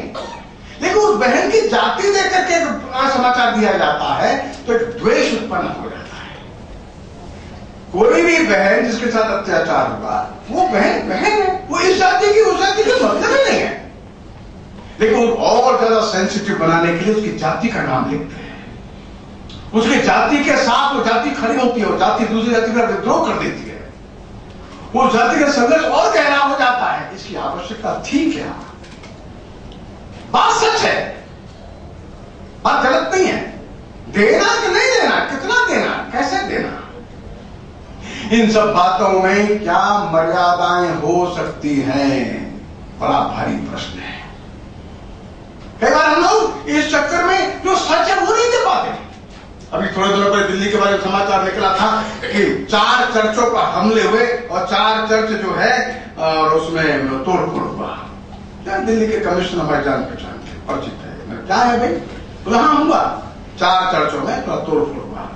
लेकिन उस बहन की जाति देकर के समाचार दिया जाता है तो एक द्वेष उत्पन्न हो जाता है। कोई भी बहन जिसके साथ अत्याचार हुआ, वो बहन बहन है, वो इस जाति की उस जाति का मतलब ही नहीं है, लेकिन और ज्यादा सेंसिटिव बनाने के लिए उसकी जाति का नाम लिखते हैं, उसकी जाति के साथ वो जाति खड़ी होती है, और जाति दूसरी जाति का विद्रोह कर देती है, वो जाति का संघर्ष और गहरा हो जाता है। इसकी आवश्यकता थी क्या? बात सच है, बात गलत नहीं है। देना कि नहीं देना, कितना देना, कैसे देना, इन सब बातों में क्या मर्यादाएं हो सकती हैं, बड़ा भारी प्रश्न है। कई बार हम लोग इस चक्कर में जो सच है वो नहीं दे पाते। अभी थोड़े दिनों पहले दिल्ली के बारे में समाचार निकला था कि 4 चर्चों पर हमले हुए, और 4 चर्च जो है और उसमें तोड़फोड़ हुआ। दिल्ली के कमिश्नर हमारे जान पहचान के परिचित है, क्या है भाई, बोला हाँ हुआ, 4 चर्चों में तोड़फोड़ हुआ,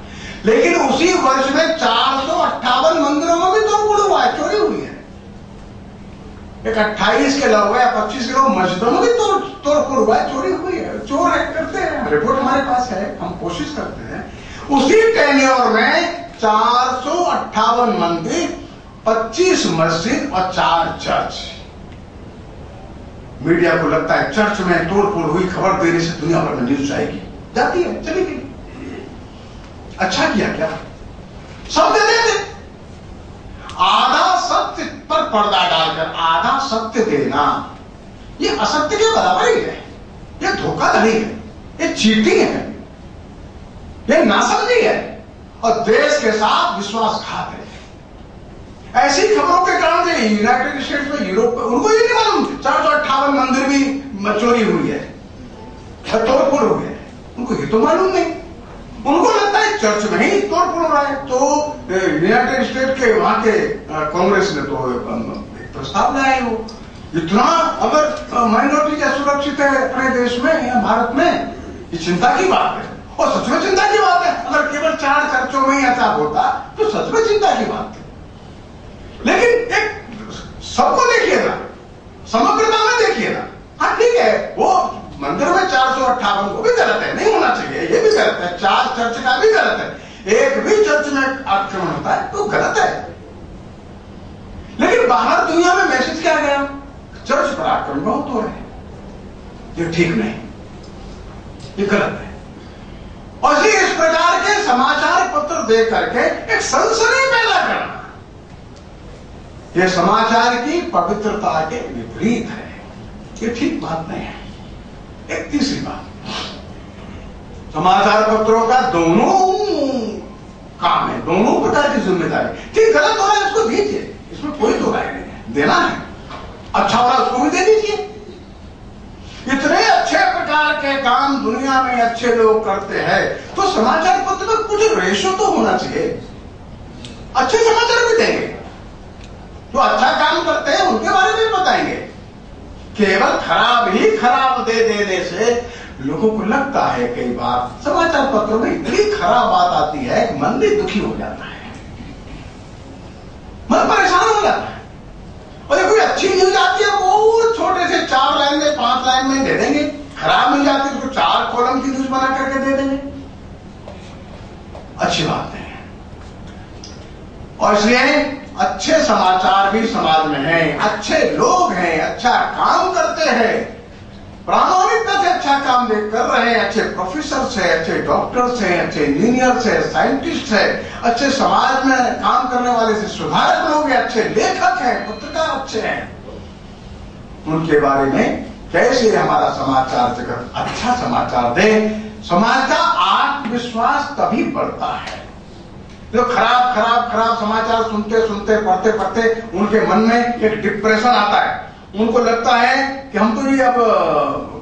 लेकिन उसी वर्ष में 458 मंदिरों में भी तोड़फोड़ हुआ है, चोरी हुई है। एक 28 के अलावा 25 के अलावा मस्जिदों में भी तोड़फोड़ हुआ है, चोरी हुई है। चोर करते हैं, रिपोर्ट हमारे पास है, हम कोशिश करते हैं। उसी टेन्योर में 458 मंदिर, 25 मस्जिद और 4 चर्च। मीडिया को लगता है चर्च में तोड़फोड़ हुई खबर देने से दुनिया भर में न्यूज आएगी, जाती है, चली गई। अच्छा किया क्या, सब दे देते। आधा सत्य पर पर्दा डालकर आधा सत्य देना, ये असत्य के बराबर ही है, ये धोखाधड़ी है, ये चीटिंग है, ये नासमझी है, और देश के साथ विश्वासघात है। ऐसी खबरों के कारण से यूनाइटेड स्टेट्स में, यूरोप में, उनको ये नहीं मालूम 458 मंदिर भी चोरी हुई है, तोड़फोड़ हुई है, उनको ये तो मालूम नहीं। उनको लगता है चर्च में ही तोड़फोड़ रहा है। तो यूनाइटेड स्टेट के वहां के कांग्रेस ने तो एक प्रस्ताव लाया, वो इतना अगर माइनॉरिटी सुरक्षित है अपने देश में या भारत में, ये चिंता की बात है, और सच में चिंता की बात है। अगर केवल 4 चर्चों में ही ऐसा होता तो सच में चिंता की बात है, लेकिन एक सबको देखिए ना, समग्रता में देखिए ना। हाँ ठीक है, वो मंदिर में 458 को भी गलत है, नहीं होना चाहिए, ये भी गलत है, 4 चर्च का भी गलत है, एक भी चर्च में आक्रमण होता है तो गलत है। लेकिन बाहर दुनिया में मैसेज क्या गया, चर्च पर आक्रमण बहुत हो रहे हैं, ये ठीक नहीं, ये गलत है। और इस प्रकार के समाचार पत्र दे करके एक सनसनी पैदा करना, ये समाचार की पवित्रता के विपरीत है। ये ठीक बात नहीं है। एक तीसरी बात, समाचार पत्रों का दोनों काम है, दोनों प्रकार की जिम्मेदारी। ठीक गलत हो रहा है उसको दीजिए, इसमें कोई दो राय नहीं है, देना है। अच्छा हो रहा है उसको भी दे दीजिए। इतने अच्छे प्रकार के काम दुनिया में अच्छे लोग करते हैं, तो समाचार पत्र में कुछ रेशो तो होना चाहिए। अच्छे समाचार भी देंगे, जो अच्छा काम करते हैं उनके बारे में बताएंगे। केवल खराब ही खराब दे देने से लोगों को लगता है कई बार समाचार पत्रों में इतनी खराब बात आती है कि मन भी दुखी हो जाता है, मन परेशान हो जाता है। और कोई अच्छी न्यूज आती है वो छोटे से 4 लाइन में 5 लाइन में दे देंगे, खराब मिल जाती है तो 4 कॉलम की न्यूज बना करके दे देंगे। अच्छी बात नहीं है। और इसलिए अच्छे समाचार भी समाज में हैं, अच्छे लोग हैं, अच्छा काम करते हैं, प्रामाणिकता से अच्छा काम कर रहे हैं, अच्छे प्रोफेसर है, अच्छे डॉक्टर्स हैं, अच्छे इंजीनियर्स है, साइंटिस्ट है, अच्छे समाज में काम करने वाले से सुधारक लोग हैं, अच्छे लेखक हैं, पत्रकार अच्छे हैं। उनके बारे में कैसे हमारा समाचार जगत अच्छा समाचार दे। समाज का आत्मविश्वास तभी बढ़ता है। जो खराब खराब खराब समाचार सुनते सुनते पढ़ते पढ़ते उनके मन में एक डिप्रेशन आता है, उनको लगता है कि हम तो ये अब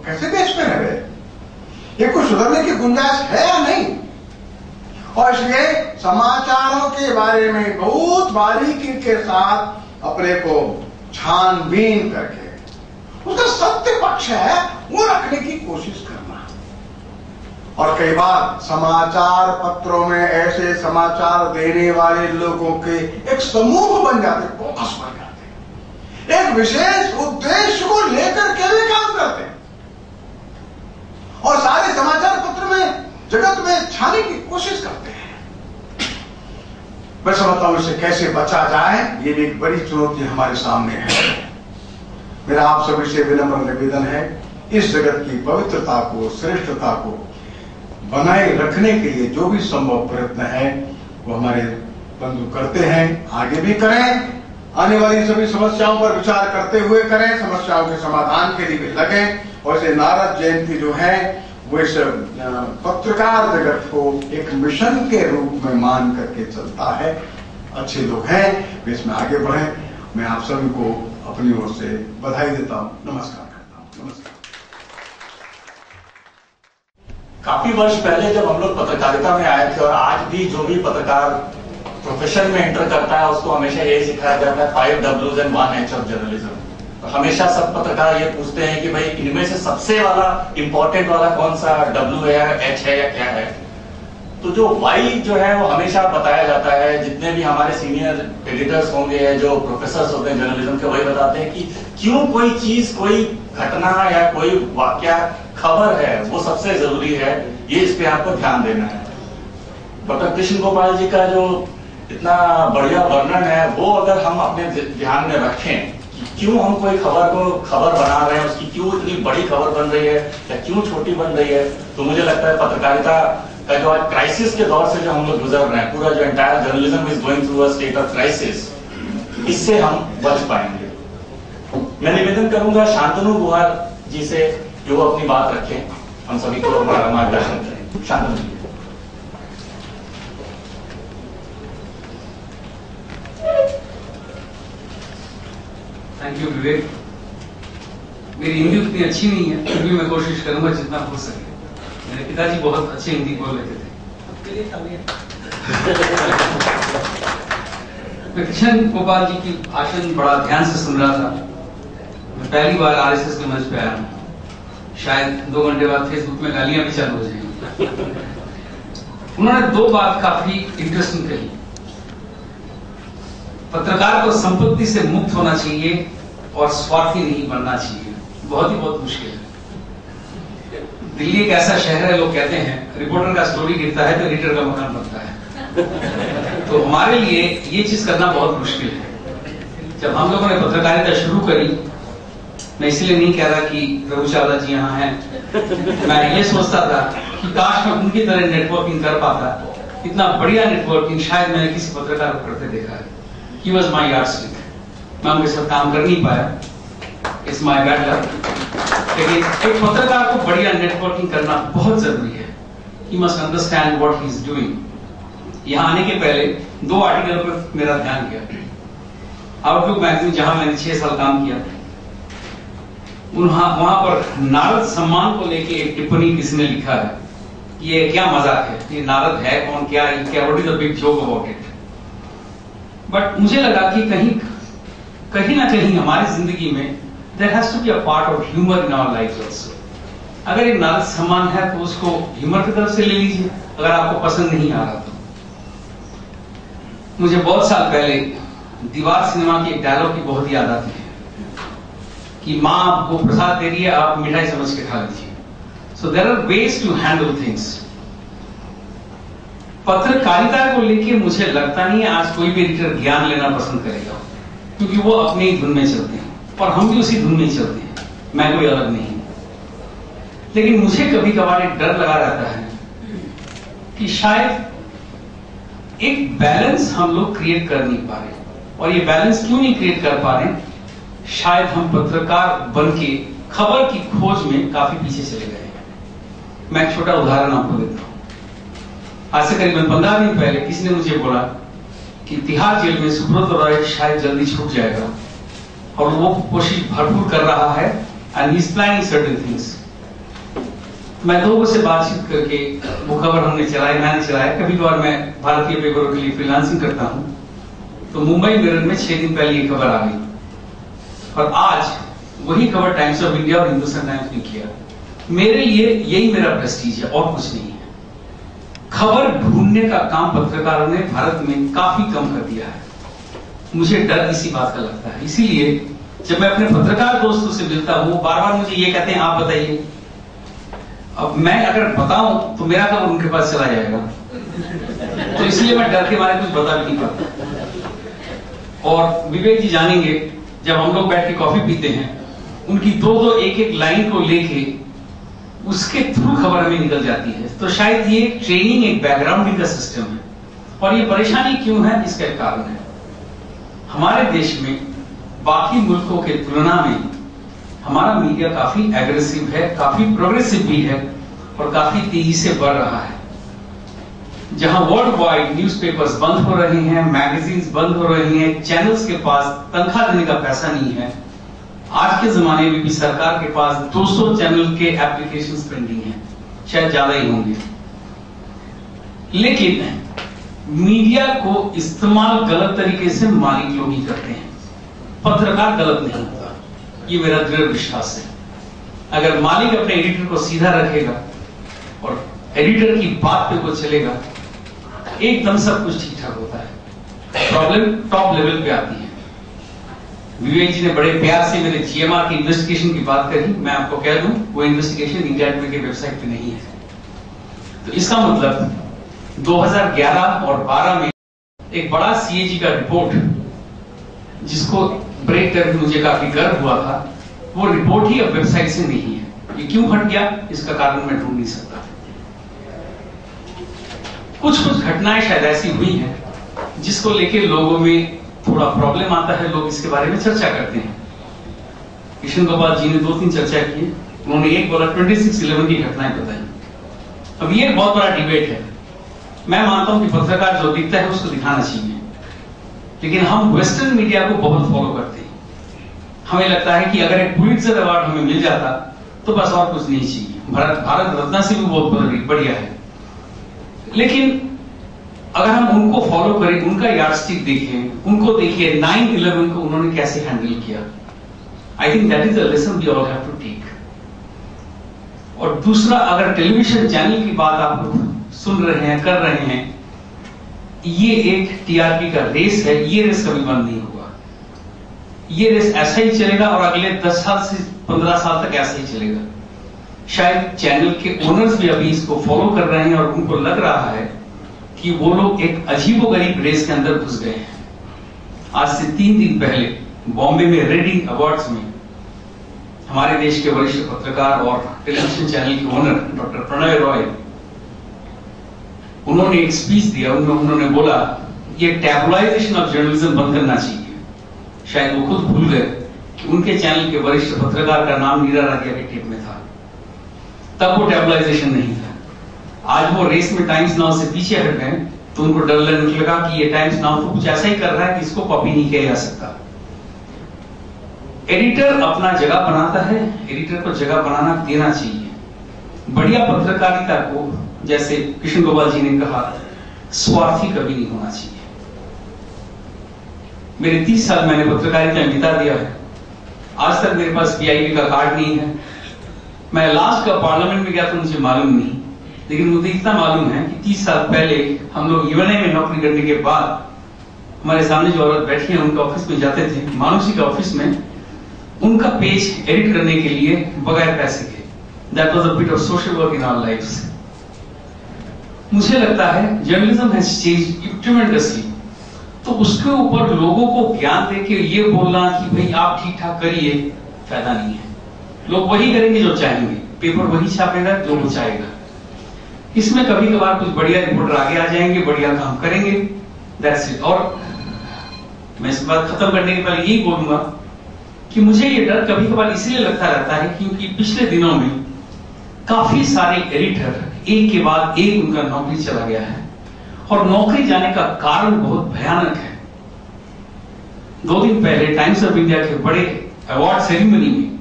कैसे देश में रह गए, ये कुछ सुधरने की गुंजाइश है या नहीं। और इसलिए समाचारों के बारे में बहुत बारीकी के साथ अपने को छानबीन करके उसका सत्य पक्ष है वो रखने की कोशिश करना। और कई बार समाचार पत्रों में ऐसे समाचार देने वाले लोगों के एक समूह बन जाते, फोकस बन जाते, एक विशेष उद्देश्य को लेकर के वे काम करते हैं और सारे समाचार पत्र में जगत में छाने की कोशिश करते हैं। मैं समझता हूं इसे कैसे बचा जाए, ये भी एक बड़ी चुनौती हमारे सामने है। मेरा आप सभी से विनम्र निवेदन है, इस जगत की पवित्रता को, श्रेष्ठता को बनाए रखने के लिए जो भी संभव प्रयत्न है वो हमारे बंधु करते हैं, आगे भी करें। आने वाली सभी समस्याओं पर विचार करते हुए करें, समस्याओं के समाधान के लिए भी लगें। और इसे नारद जयंती जो है वो इस पत्रकार जगत को एक मिशन के रूप में मान करके चलता है। अच्छे लोग हैं, वे इसमें आगे बढ़े। मैं आप सभी को अपनी ओर से बधाई देता हूं, नमस्कार करता हूं। नमस्कार। काफी वर्ष पहले जब हम लोग पत्रकारिता में आए थे, और आज भी जो भी पत्रकार प्रोफेशन में एंटर करता है उसको हमेशा यही सिखाया जाता है 5 W's and 1 H of journalism. तो हमेशा सब पत्रकार ये पूछते हैं कि भाई इनमें से सबसे वाला इंपॉर्टेंट वाला कौन सा W है, H है या क्या है। तो जो Y जो है वो हमेशा बताया जाता है, जितने भी हमारे सीनियर एडिटर्स होंगे, जो प्रोफेसर होते हैं जर्नलिज्म के, वही बताते हैं कि क्यों कोई चीज, कोई घटना या कोई वाक्य, खबर है, वो सबसे जरूरी है, ये इस पे आपको ध्यान देना है। डॉक्टर कृष्ण गोपाल जी का जो इतना बढ़िया वर्णन है वो अगर हम अपने ध्यान में रखें कि क्यों हम कोई खबर को खबर बना रहे हैं, उसकी क्यों इतनी बड़ी खबर बन रही है या क्यों छोटी बन रही है, तो मुझे लगता है पत्रकारिता का जो आज क्राइसिस के दौर से जो हम लोग गुजर रहे हैं, पूरा जो entire journalism is going through a state of crisis, इससे हम बच पाएंगे। मैं निवेदन करूंगा शांतनु गुहार जी से कि वो अपनी बात रखें, हम सभी को हमारा मार्गदर्शन करें। शांतनु जी। थैंक यू विवेक। मेरी हिंदी उतनी अच्छी नहीं है, फिर भी मैं कोशिश करूंगा जितना हो सके। मेरे पिताजी बहुत अच्छे हिंदी बोल लेते थे। मैं कृष्ण गोपाल जी की भाषण बड़ा ध्यान से सुन रहा था। मैं पहली बार आरएसएस के मंच पे आया हूँ, शायद 2 घंटे बाद फेसबुक में गालियां भी चालू हो जाएंगी। उन्होंने 2 बात काफी इंटरेस्टिंग कही। पत्रकार को संपत्ति से मुक्त होना चाहिए और स्वार्थी नहीं बनना चाहिए। बहुत मुश्किल है। दिल्ली एक ऐसा शहर है, लोग कहते हैं रिपोर्टर का स्टोरी गिरता है तो एडिटर का मकान बनता है। तो हमारे लिए ये चीज करना बहुत मुश्किल है। जब हम लोगों ने पत्रकारिता शुरू करी, मैं इसलिए नहीं कह रहा कि रघु चावला जी यहाँ हैं, मैं ये सोचता था कि काश मैं उनकी तरह नेटवर्किंग कर पाता, इतना बढ़िया नेटवर्किंग शायद मैंने किसी पत्रकार को करते देखा है। He was my yardstick. मैं उनके साथ काम कर नहीं पाया, इट्स माय बैड लक। लेकिन एक पत्रकार को बढ़िया नेटवर्किंग करना बहुत जरूरी है। He must understand what he is doing. यहाँ आने के पहले 2 आर्टिकल पर मेरा ध्यान गया। आउटलुक मैगजीन जहां मैंने 6 साल काम किया, वहां पर नारद सम्मान को लेके एक टिप्पणी किसी ने लिखा है, ये क्या मजाक है, ये नारद है कौन, क्या what is the big joke about it. But मुझे लगा कि कहीं ना कहीं हमारी जिंदगी में there has to be a part of humour in our life also. अगर एक नारद सम्मान है तो उसको ह्यूमर की तरफ से ले लीजिए, अगर आपको पसंद नहीं आ रहा तो। मुझे बहुत साल पहले दीवार सिनेमा की एक डायलॉग की बहुत याद आती है कि माँ आपको प्रसाद दे रही है, आप मिठाई समझ के खा लीजिए। So there are ways to handle things. पत्रकारिता को लेके मुझे लगता नहीं है आज कोई भी एडिटर ज्ञान लेना पसंद करेगा, क्योंकि वो अपने ही धुन में चलते हैं और हम भी उसी धुन में ही चलते हैं, मैं कोई अलग नहीं। लेकिन मुझे कभी कभार एक डर लगा रहता है कि शायद एक बैलेंस हम लोग क्रिएट कर नहीं पा रहे। और ये बैलेंस क्यों नहीं क्रिएट कर पा रहे? शायद हम पत्रकार बन के खबर की खोज में काफी पीछे चले गए। मैं एक छोटा उदाहरण आपको देता हूं। आज से करीबन 15 दिन पहले किसी ने मुझे बोला कि तिहाड़ जेल में सुब्रत रॉय शायद जल्दी छूट जाएगा और वो कोशिश भरपूर कर रहा है, and he is planning certain things. मैं लोगों से बातचीत करके वो खबर हमने चलाई, मैंने चलाया। कभी कभार मैं भारतीय पेपरों के लिए फ्रीलांसिंग करता हूं, तो मुंबई मिरर में 6 दिन पहले ये खबर आ गई और आज वही खबर टाइम्स ऑफ इंडिया और हिंदुस्तान टाइम्स ने किया। मेरे लिए यही मेरा प्रेस्टीज है और कुछ नहीं है। खबर ढूंढने का काम पत्रकारों ने भारत में काफी कम कर दिया है। मुझे डर इसी बात का लगता है। इसीलिए जब मैं अपने पत्रकार दोस्तों से मिलता हूं, बार बार मुझे ये कहते हैं आप बताइए। अब मैं अगर बताऊं तो मेरा खबर उनके पास चला जाएगा, तो इसलिए मैं डर के बारे में कुछ बता भी नहीं पाता। और विवेक जी जानेंगे, जब हम लोग बैठ के कॉफी पीते हैं, उनकी 2-2 एक-एक लाइन को लेके उसके थ्रू खबर हमें निकल जाती है। तो शायद ये ट्रेनिंग, एक बैकग्राउंडिंग का सिस्टम है। और ये परेशानी क्यों है, इसका एक कारण है। हमारे देश में बाकी मुल्कों के तुलना में हमारा मीडिया काफी एग्रेसिव है, काफी प्रोग्रेसिव भी है और काफी तेजी से बढ़ रहा है। जहां वर्ल्ड वाइड न्यूज़पेपर्स बंद हो रहे हैं, मैगजीन्स बंद हो रही हैं, चैनल्स के पास तनख्वाह देने का पैसा नहीं है। आज के जमाने में भी सरकार के पास 200 चैनल के एप्लीकेशंस पेंडिंग हैं, शायद ज्यादा ही होंगे। लेकिन मीडिया को इस्तेमाल गलत तरीके से मालिक लोग ही करते हैं, पत्रकार गलत नहीं होता, ये मेरा दृढ़ विश्वास है। अगर मालिक अपने एडिटर को सीधा रखेगा और एडिटर की बात पे को चलेगा, एकदम सब कुछ ठीक ठाक होता है। प्रॉब्लम टॉप लेवल पे आती है। विवेक जी ने बड़े प्यार से मेरे जीएमआर की इन्वेस्टिगेशन की बात करी। मैं आपको कह दूं, वो इन्वेस्टिगेशन इंडिया टुडे के वेबसाइट पे नहीं है। तो इसका मतलब 2011 और 12 में एक बड़ा सीएजी का रिपोर्ट, जिसको ब्रेक करके मुझे काफी गर्व हुआ था, वो रिपोर्ट ही अब वेबसाइट से नहीं है। ये क्यों हट गया, इसका कारण मैं ढूंढ नहीं सकता। कुछ घटनाएं शायद ऐसी हुई हैं जिसको लेके लोगों में थोड़ा प्रॉब्लम आता है, लोग इसके बारे में चर्चा करते हैं। किशन गोपाल जी ने 2-3 चर्चा की। उन्होंने एक बोला 26/11 की घटनाएं बताई। अब ये एक बहुत बड़ा डिबेट है। मैं मानता हूं कि पत्रकार जो दिखता है उसको दिखाना चाहिए, लेकिन हम वेस्टर्न मीडिया को बहुत फॉलो करते हैं। हमें लगता है कि अगर एक पुलित्जर अवार्ड हमें मिल जाता तो बस और कुछ नहीं चाहिए। भारत रत्न से भी बहुत बढ़िया है। लेकिन अगर हम उनको फॉलो करें, उनका यार्डस्टिक देखें, उनको देखिए 9/11 को उन्होंने कैसे हैंडल किया, I think that is a lesson we all have to take. और दूसरा, अगर टेलीविजन चैनल की बात आप लोग सुन रहे हैं, कर रहे हैं, ये एक टीआरपी का रेस है। ये रेस कभी बंद नहीं होगा। ये रेस ऐसा ही चलेगा और अगले 10 साल से 15 साल तक ऐसा ही चलेगा। शायद चैनल के ओनर्स भी अभी इसको फॉलो कर रहे हैं और उनको लग रहा है कि वो लोग एक अजीबोगरीब रेस के अंदर घुस गए हैं। आज से 3 दिन पहले बॉम्बे में रेडिंग अवार्ड्स में हमारे देश के वरिष्ठ पत्रकार और टेलीविजन चैनल के ओनर डॉक्टर प्रणय रॉय उन्होंने एक स्पीच दिया, उनमें उन्होंने बोला ये टैबुलाइजेशन ऑफ जर्नलिज्म बंद करना चाहिए। शायद वो खुद भूल गए कि उनके चैनल के वरिष्ठ पत्रकार का नाम नीरा राधिया के टेप में था, तब वो टैबुलाइजेशन नहीं था। आज वो रेस में टाइम्स नाउ से पीछे हट गए तो उनको डर लगने लगा कि ये टाइम्स नाउ तो कुछ ऐसा ही कर रहा है कि इसको कॉपी नहीं किया जा सकता। एडिटर अपना जगह बनाता है, एडिटर को जगह बनाना देना चाहिए। बढ़िया पत्रकारिता को, जैसे कृष्ण गोपाल जी ने कहा, स्वार्थी कभी नहीं होना चाहिए। मेरे 30 साल मैंने पत्रकारिता में बिता दिया है, आज तक मेरे पास पीआईबी का कार्ड नहीं है। मैं लास्ट का पार्लियामेंट में गया तो मुझे मालूम नहीं, लेकिन मुझे इतना मालूम है कि 30 साल पहले हम लोग यूएनए में नौकरी करने के बाद हमारे सामने जो औरत बैठी है उनके ऑफिस में जाते थे, मानुषी के ऑफिस में, उनका पेज एडिट करने के लिए बगैर पैसे के। That was a bit of social work in our lives. मुझे लगता है जर्नलिज्म हैज चेंज्ड ट्रेमेंडसली, तो उसके ऊपर लोगों को ज्ञान देके ये बोलना कि भाई आप ठीक ठाक करिए, फायदा नहीं है। लोग वही करेंगे जो चाहेंगे, पेपर वही छापेगा जो वो चाहेगा। इसमें कभी कभार कुछ बढ़िया रिपोर्टर आगे आ जाएंगे, बढ़िया काम करेंगे, दैट्स इट। और मैं इस बात खत्म करने के पहले यही बोलूंगा कि मुझे ये डर कभी कभार इसलिए लगता रहता है क्योंकि पिछले दिनों में काफी सारे एडिटर एक के बाद एक उनका नौकरी चला गया है, और नौकरी जाने का कारण बहुत भयानक है। 2 दिन पहले टाइम्स ऑफ इंडिया के बड़े अवार्ड सेरेमनी में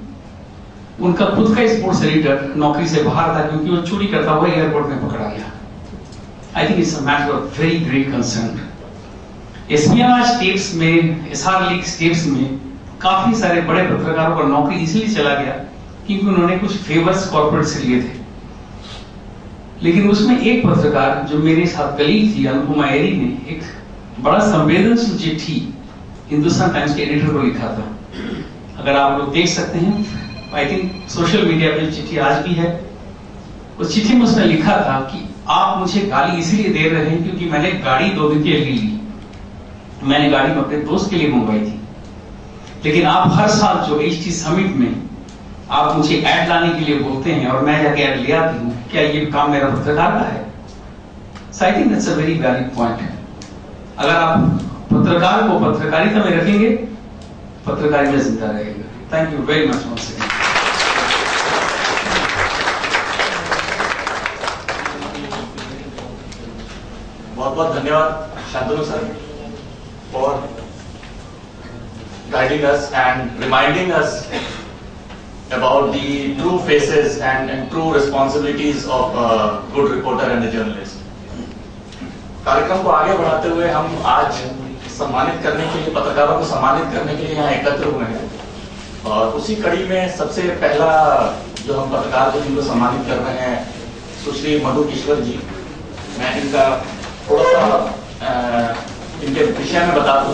उनका खुद का स्पोर्ट्स एडिटर नौकरी से बाहर था क्योंकि वो चोरी करता हुआ एयरपोर्ट में पकड़ा गया। I think it's a matter of very great concern. Espionage tapes में, एसआर लीक्स टेप्स में काफी सारे बड़े पत्रकारों का नौकरी इसलिए चला गया क्योंकि उन्होंने कुछ फेवर्स कॉर्पोरेट से लिए थे। लेकिन उसमें एक पत्रकार जो मेरे साथ कलीग थी, अनुपमा एरी, ने एक बड़ा संवेदनशील चिट्ठी हिंदुस्तान टाइम्स के एडिटर को लिखा था। अगर आप लोग देख सकते हैं, आई थिंक सोशल मीडिया पे चिट्ठी आज भी है। उस चिट्ठी में उसने लिखा था कि आप मुझे गाली इसलिए दे रहे हैं क्योंकि मैंने गाड़ी 2 दिन के लिए ली। मैंने गाड़ी में अपने दोस्त के लिए मंगवाई थी, लेकिन आप हर साल जो HT समिट में आप मुझे ऐड लाने के लिए बोलते हैं और मैं जाके ऐड ले आती हूँ, क्या ये काम मेरा पत्रकार का है? So I think that's a very valid point. अगर आप पत्रकार को पत्रकारिता में रखेंगे, पत्रकारिता जिंदा रहेगा। Thank you very much once again. बहुत बहुत धन्यवाद Shantanu sir for guiding us and reminding us about the true faces and true responsibilities of a good reporter and a journalist. कार्यक्रम को आगे बढ़ाते हुए हम आज सम्मानित करने के लिए, पत्रकारों को सम्मानित करने के लिए यहाँ एकत्र हुए हैं, और उसी कड़ी में सबसे पहला जो हम पत्रकार को जिनको सम्मानित कर रहे हैं, सुश्री मधु किश्वर जी। मैं इनका थोड़ा सा इनके विषय में बता दूं।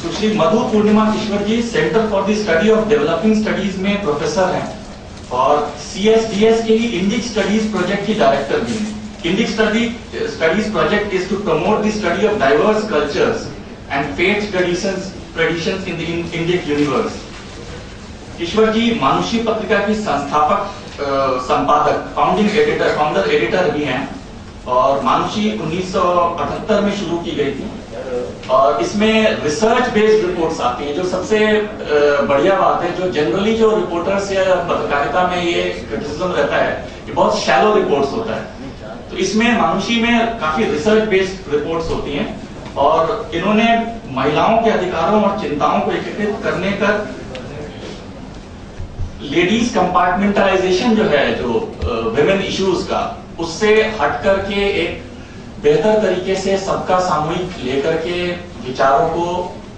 Sushri Madhu Purnima Kishwar ji Centre for the study of Developing Studies में प्रोफेसर हैं और CSDS के ही इंडिक स्टडीज प्रोजेक्ट की डायरेक्टर भी हैं। Indic studies project is to promote the study of diverse cultures and faith traditions in the Indic universe. Kishwar ji Manushi पत्रिका की संस्थापक, संपादक, फाउंडर एडिटर भी हैं, और मानुषी 1978 में शुरू की गई थी, और इसमें रिसर्च बेस्ड रिपोर्ट्स आती हैं। जो सबसे बढ़िया बात है, जो जनरली जो रिपोर्टर्स या पत्रकारिता में ये क्रिटिसिज्म रहता है, ये बहुत शैलो रिपोर्ट्स होता है, तो इसमें मानुषी में काफी रिसर्च बेस्ड रिपोर्ट्स होती हैं, और इन्होंने महिलाओं के अधिकारों और चिंताओं को एकीकृत करने का, लेडीज कंपार्टमेंटलाइजेशन जो है, जो विमेन इश्यूज का, उससे हट करके एक बेहतर तरीके से सबका सामूहिक लेकर के विचारों को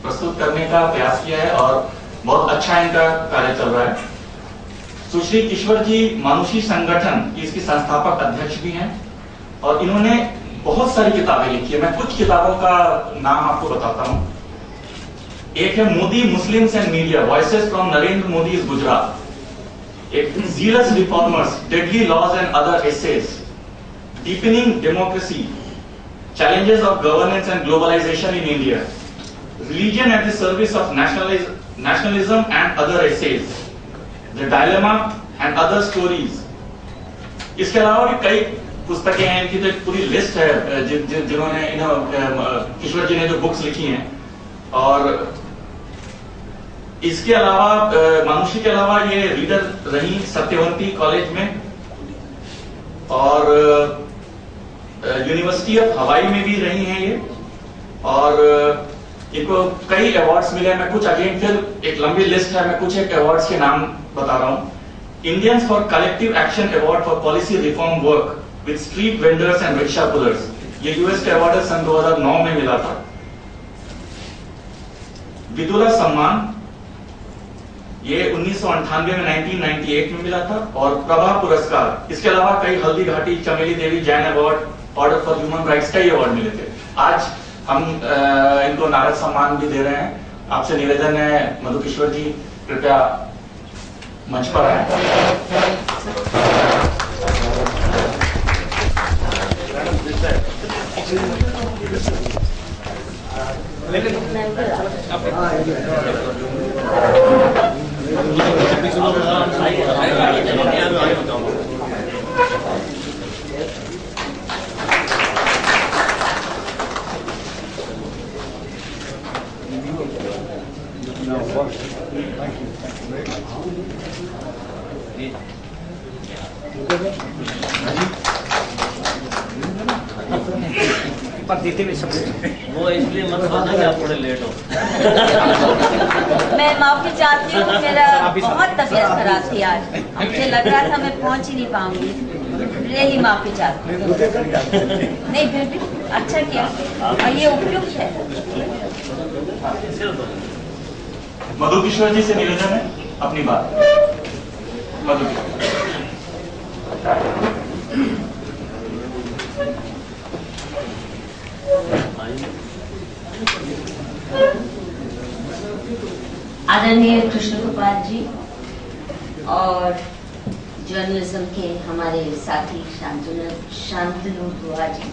प्रस्तुत करने का प्रयास किया है, और बहुत अच्छा इनका कार्य चल रहा है। सुश्री किश्वर जी मानुषी संगठन की इसकी संस्थापक अध्यक्ष भी हैं, और इन्होंने बहुत सारी किताबें लिखी है। मैं कुछ किताबों का नाम आपको बताता हूं। एक है Modi Muslims and media, voices from Narendra Modi Gujarat. एक zealous reformers, deadly laws and other essays, deepening democracy, challenges of governance and globalization in India, religion at the service of nationalism and other essays, the dilemma and other stories। इसके अलावा भी कई पुस्तकें हैं, इनकी तो एक पूरी लिस्ट है जिन्होंने किशोर जी ने जो बुक्स लिखी हैं। और इसके अलावा मानुषी के अलावा ये रीडर रही सत्यवती कॉलेज में और यूनिवर्सिटी ऑफ हवाई में भी रही हैं ये। और इनको कई अवार्ड्स मिले। मैं कुछ अगेन फिर एक लंबी लिस्ट है, मैं कुछ एक अवार्ड्स के नाम बता रहा हूं। Indians for collective action award for policy reform work with street vendors and rickshaw pullers, ये यूएस के अवार्ड सन 2009 में मिला था। विदुला सम्मान ये 1998 में 1998 में मिला था। और प्रभा पुरस्कार, इसके अलावा कई Haldi Ghati, Chameli Devi Jain award, order for human rights, कई अवार्ड मिले थे। आज हम इनको नारद सम्मान भी दे रहे हैं। आपसे निवेदन है मधु किशोर जी कृपया मंच पर आए। वो इसलिए मत बोलना कि आप थोड़े लेट हो। मैं माफी चाहती हूँ, मेरा बहुत तबीयत खराब थी आज, मुझे लग रहा था मैं पहुँच ही नहीं पाऊंगी। रियली माफी चाहती हूँ। नहीं फिर भी अच्छा किया और ये उपयुक्त है। मधु किशोर जी से निवेदन है अपनी बात। मधु आदरणीय कृष्ण गोपाल जी और जर्नलिज्म के हमारे साथी शांतनु दुआ जी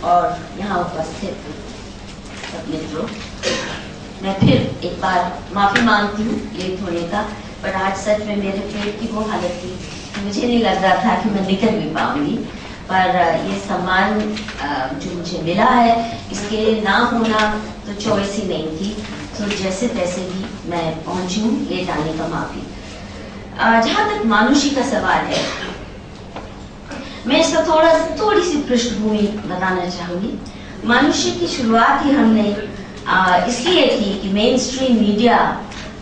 और यहाँ उपस्थित सब मित्रों, मैं फिर एक बार माफी मांगती हूँ लेट होने का, पर आज सच में मेरे पेट की वो हालत थी कि मुझे नहीं लग रहा था कि मैं निकल भी पाऊंगी। पर ये सम्मान जो मुझे मिला है इसके ना होना तो चॉइस ही नहीं थी, तो जैसे तैसे भी मैं पहुंची हूँ, लेट आने का माफी। जहां तक मानुषी का सवाल है, मैं इसका थोड़ी सी पृष्ठभूमि बताना चाहूंगी। मानुषी की शुरुआत ही हमने इसलिए की कि मेन स्ट्रीम मीडिया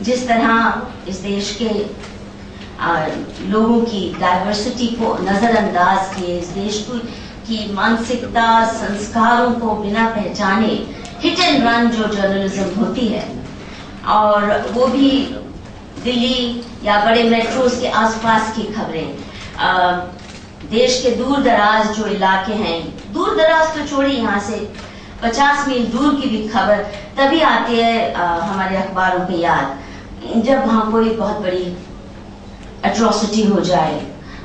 जिस तरह इस देश के लोगों की डाइवर्सिटी को नजरअंदाज किए, इस देश की मानसिकता संस्कारों को बिना पहचाने हिट एंड रन जो जर्नलिज्म होती है, और वो भी दिल्ली या बड़े मेट्रोज के आसपास की खबरें, देश के दूर दराज जो इलाके हैं, दूर दराज तो छोड़िए, यहाँ से 50 मील दूर की भी खबर तभी आती है हमारे अखबारों पे याद, जब वहां कोई बहुत बड़ी एट्रोसिटी हो जाए,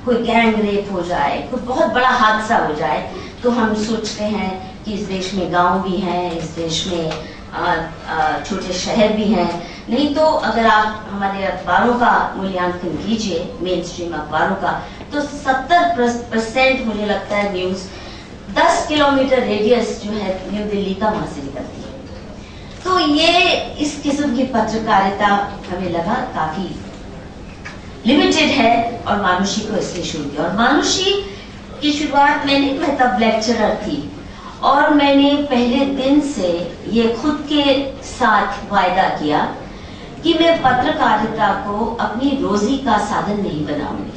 कोई गैंग रेप हो जाए, कोई बहुत बड़ा हादसा हो जाए, तो हम सोचते हैं कि इस देश में गांव भी हैं, इस देश में छोटे शहर भी हैं। नहीं तो अगर आप हमारे अखबारों का मूल्यांकन कीजिए, मेन स्ट्रीम अखबारों का, तो 70% मुझे लगता है न्यूज 10 किलोमीटर रेडियस जो है न्यू दिल्ली का, वहां से निकलती है। तो ये इस किस्म की पत्रकारिता हमें लगा काफी लिमिटेड है, और मानुषी को इसलिए शुरू किया। और मानुषी की शुरुआत मैं तब लेक्चरर थी, और मैंने पहले दिन से ये खुद के साथ वायदा किया कि मैं पत्रकारिता को अपनी रोजी का साधन नहीं बनाऊंगी।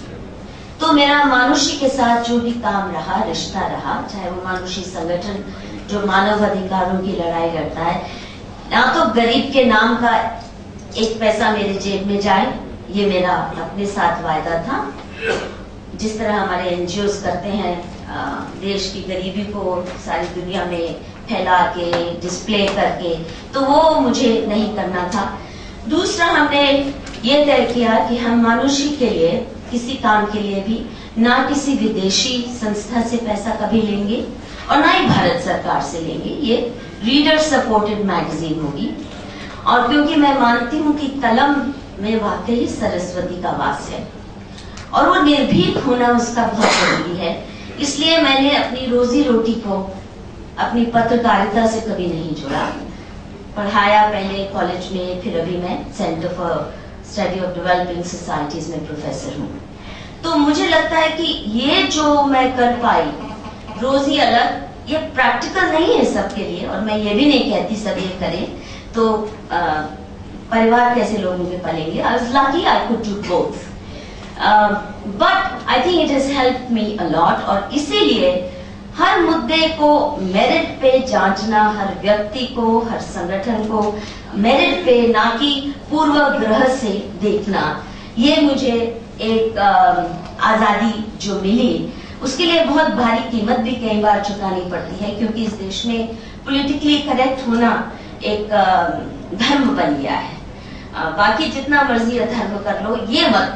तो मेरा मानुषी के साथ जो भी काम रहा, रिश्ता रहा, चाहे वो मानुषी संगठन जो मानव अधिकारों की लड़ाई लड़ता है, ना तो गरीब के नाम का एक पैसा मेरे जेब में जाए, ये मेरा अपने साथ वायदा था। जिस तरह हमारे एनजीओज करते हैं, देश की गरीबी को सारी दुनिया में फैला के डिस्प्ले करके, तो वो मुझे नहीं करना था। दूसरा, हमने ये तय किया कि हम मानुषी के लिए किसी काम के लिए भी ना किसी विदेशी संस्था से पैसा कभी लेंगे और ना ही भारत सरकार से लेंगे। ये रीडर सपोर्टेड मैगजीन होगी। और क्योंकि मैं मानती हूँ कि कलम में वाकई सरस्वती का वास है, और वो निर्भीक होना उसका बहुत जरूरी है। इसलिए मैंने अपनी रोजी रोटी को अपनी पत्रकारिता से कभी नहीं जोड़ा। पढ़ाया पहले कॉलेज में, फिर अभी मैं centre for study of developing societies में प्रोफेसर हूँ। तो मुझे लगता है कि ये जो मैं कर पाई, रोजी अलग, ये प्रैक्टिकल नहीं है सबके लिए, और मैं ये भी नहीं कहती सब ये करें तो परिवार कैसे लोगों के पलेंगे। I was lucky I could do both, but I think it has helped me a lot। और इसीलिए हर मुद्दे को मेरिट पे जांचना, हर व्यक्ति को, हर संगठन को मेरिट पे, ना कि पूर्वाग्रह से देखना, ये मुझे एक आजादी जो मिली उसके लिए बहुत भारी कीमत भी कई बार चुकानी पड़ती है, क्योंकि इस देश में पॉलिटिकली करेक्ट होना एक धर्म बन गया है। बाकी जितना मर्जी अधर्म कर लो, ये मत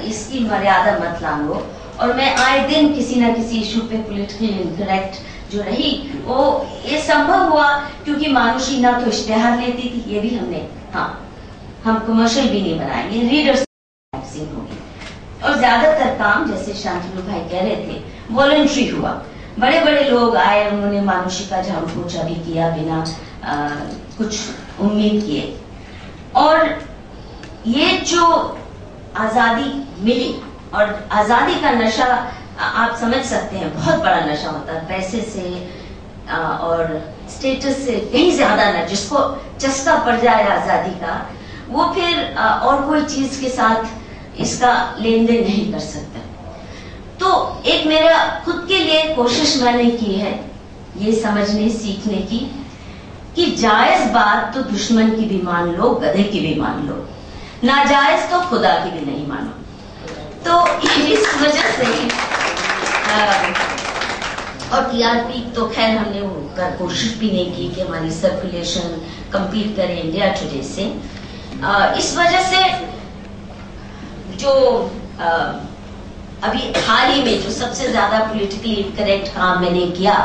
इसकी मर्यादा मत लांघो। और मैं आए दिन किसी ना किसी इशू पे पॉलिटिकली इनकरेक्ट जो रही, वो ये संभव हुआ क्योंकि मानुषी ना तो इश्तेहार लेती थी, ये भी हमने, हाँ, हम कमर्शियल भी नहीं बनाएंगे, रीडर्स मैगजीन होगी। और ज्यादातर काम, जैसे शांतनु भाई कह रहे थे, वॉलंटरी हुआ। बड़े बड़े लोग आए, उन्होंने मानुषी का झाड़ू पोछा भी किया बिना कुछ उम्मीद किए। और ये जो आजादी मिली, और आजादी का नशा आप समझ सकते हैं, बहुत बड़ा नशा होता है, पैसे से और स्टेटस से कहीं ज्यादा ना। जिसको चस्का पड़ जाए आजादी का, वो फिर और कोई चीज के साथ इसका लेन देन नहीं कर सकता। तो एक मेरा खुद के लिए कोशिश मैंने की है ये समझने सीखने की कि जायज बात तो दुश्मन की भी मान लो, गधे की भी मान लो, नाजायज तो खुदा की भी नहीं मानो। तो इस वजह से और टीआरपी तो खैर हमने वो कर कोशिश भी नहीं की कि हमारी सर्कुलेशन कंपीट करे इंडिया टुडे से। इस वजह से जो अभी हाल ही में जो सबसे ज्यादा पॉलिटिकली इनकरेक्ट काम मैंने किया,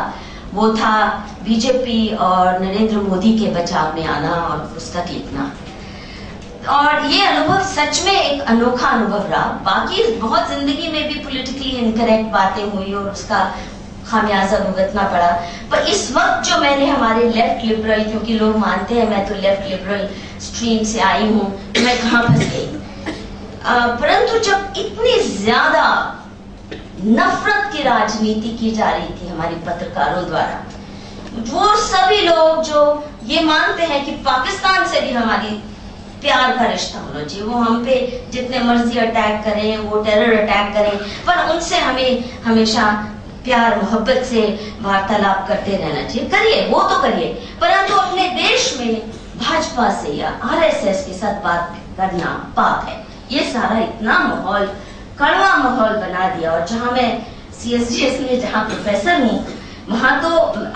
वो था बीजेपी और नरेंद्र मोदी के बचाव में आना और पुस्तक लिखना। और ये अनुभव सच में एक अनोखा अनुभव रहा। बाकी बहुत जिंदगी में भी पॉलिटिकली इनकरेक्ट बातें हुई और उसका खामियाजा भुगतना पड़ा, पर इस वक्त जो मैंने हमारे लेफ्ट लिबरल, क्योंकि लोग मानते हैं मैं तो लेफ्ट लिबरल स्ट्रीम से आई हूँ, तो मैं कहाँ फंस गई। परंतु जब इतनी ज्यादा नफरत की राजनीति की जा रही थी हमारी पत्रकारों द्वारा, वो सभी लोग जो ये मानते हैं कि पाकिस्तान से भी हमारी प्यार का रिश्ता होना चाहिए, वो हम पे जितने मर्जी अटैक करें, वो टेरर अटैक करें, पर उनसे हमें हमेशा प्यार मोहब्बत से वार्तालाप करते रहना चाहिए। करिए, वो तो करिए, परंतु अपने देश में भाजपा से या आरएसएस के साथ बात करना पाप है। ये सारा इतना माहौल, कड़वा माहौल बना दिया। और जहां मैं सीएसजीएस में जहां प्रोफेसर हूँ, वहां तो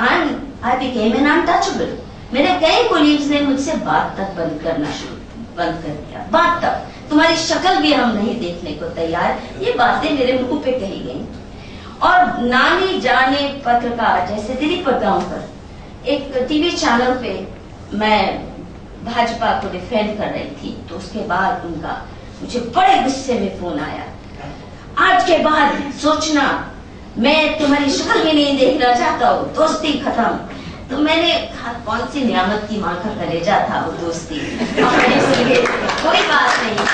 आई बिकेम एन अनटचेबल। मेरे कई कोलीग्स ने मुझसे बात तक बंद कर दिया। बात तक, तुम्हारी शक्ल भी हम नहीं देखने को तैयार, ये बातें मेरे मुंह पे कही गई। और नानी जाने पत्रकार जैसे दिलीप प्रगांवकर, एक टीवी चैनल पे मैं भाजपा को डिफेंड कर रही थी, तो उसके बाद उनका मुझे बड़े गुस्से में फोन आया, आज के बाद सोचना मैं तुम्हारी शक्ल भी नहीं देखना चाहता हूँ, दोस्ती खत्म। तो मैंने कहा, कौन सी नियामत की माँ का कलेजा था वो दोस्ती, कोई बात नहीं।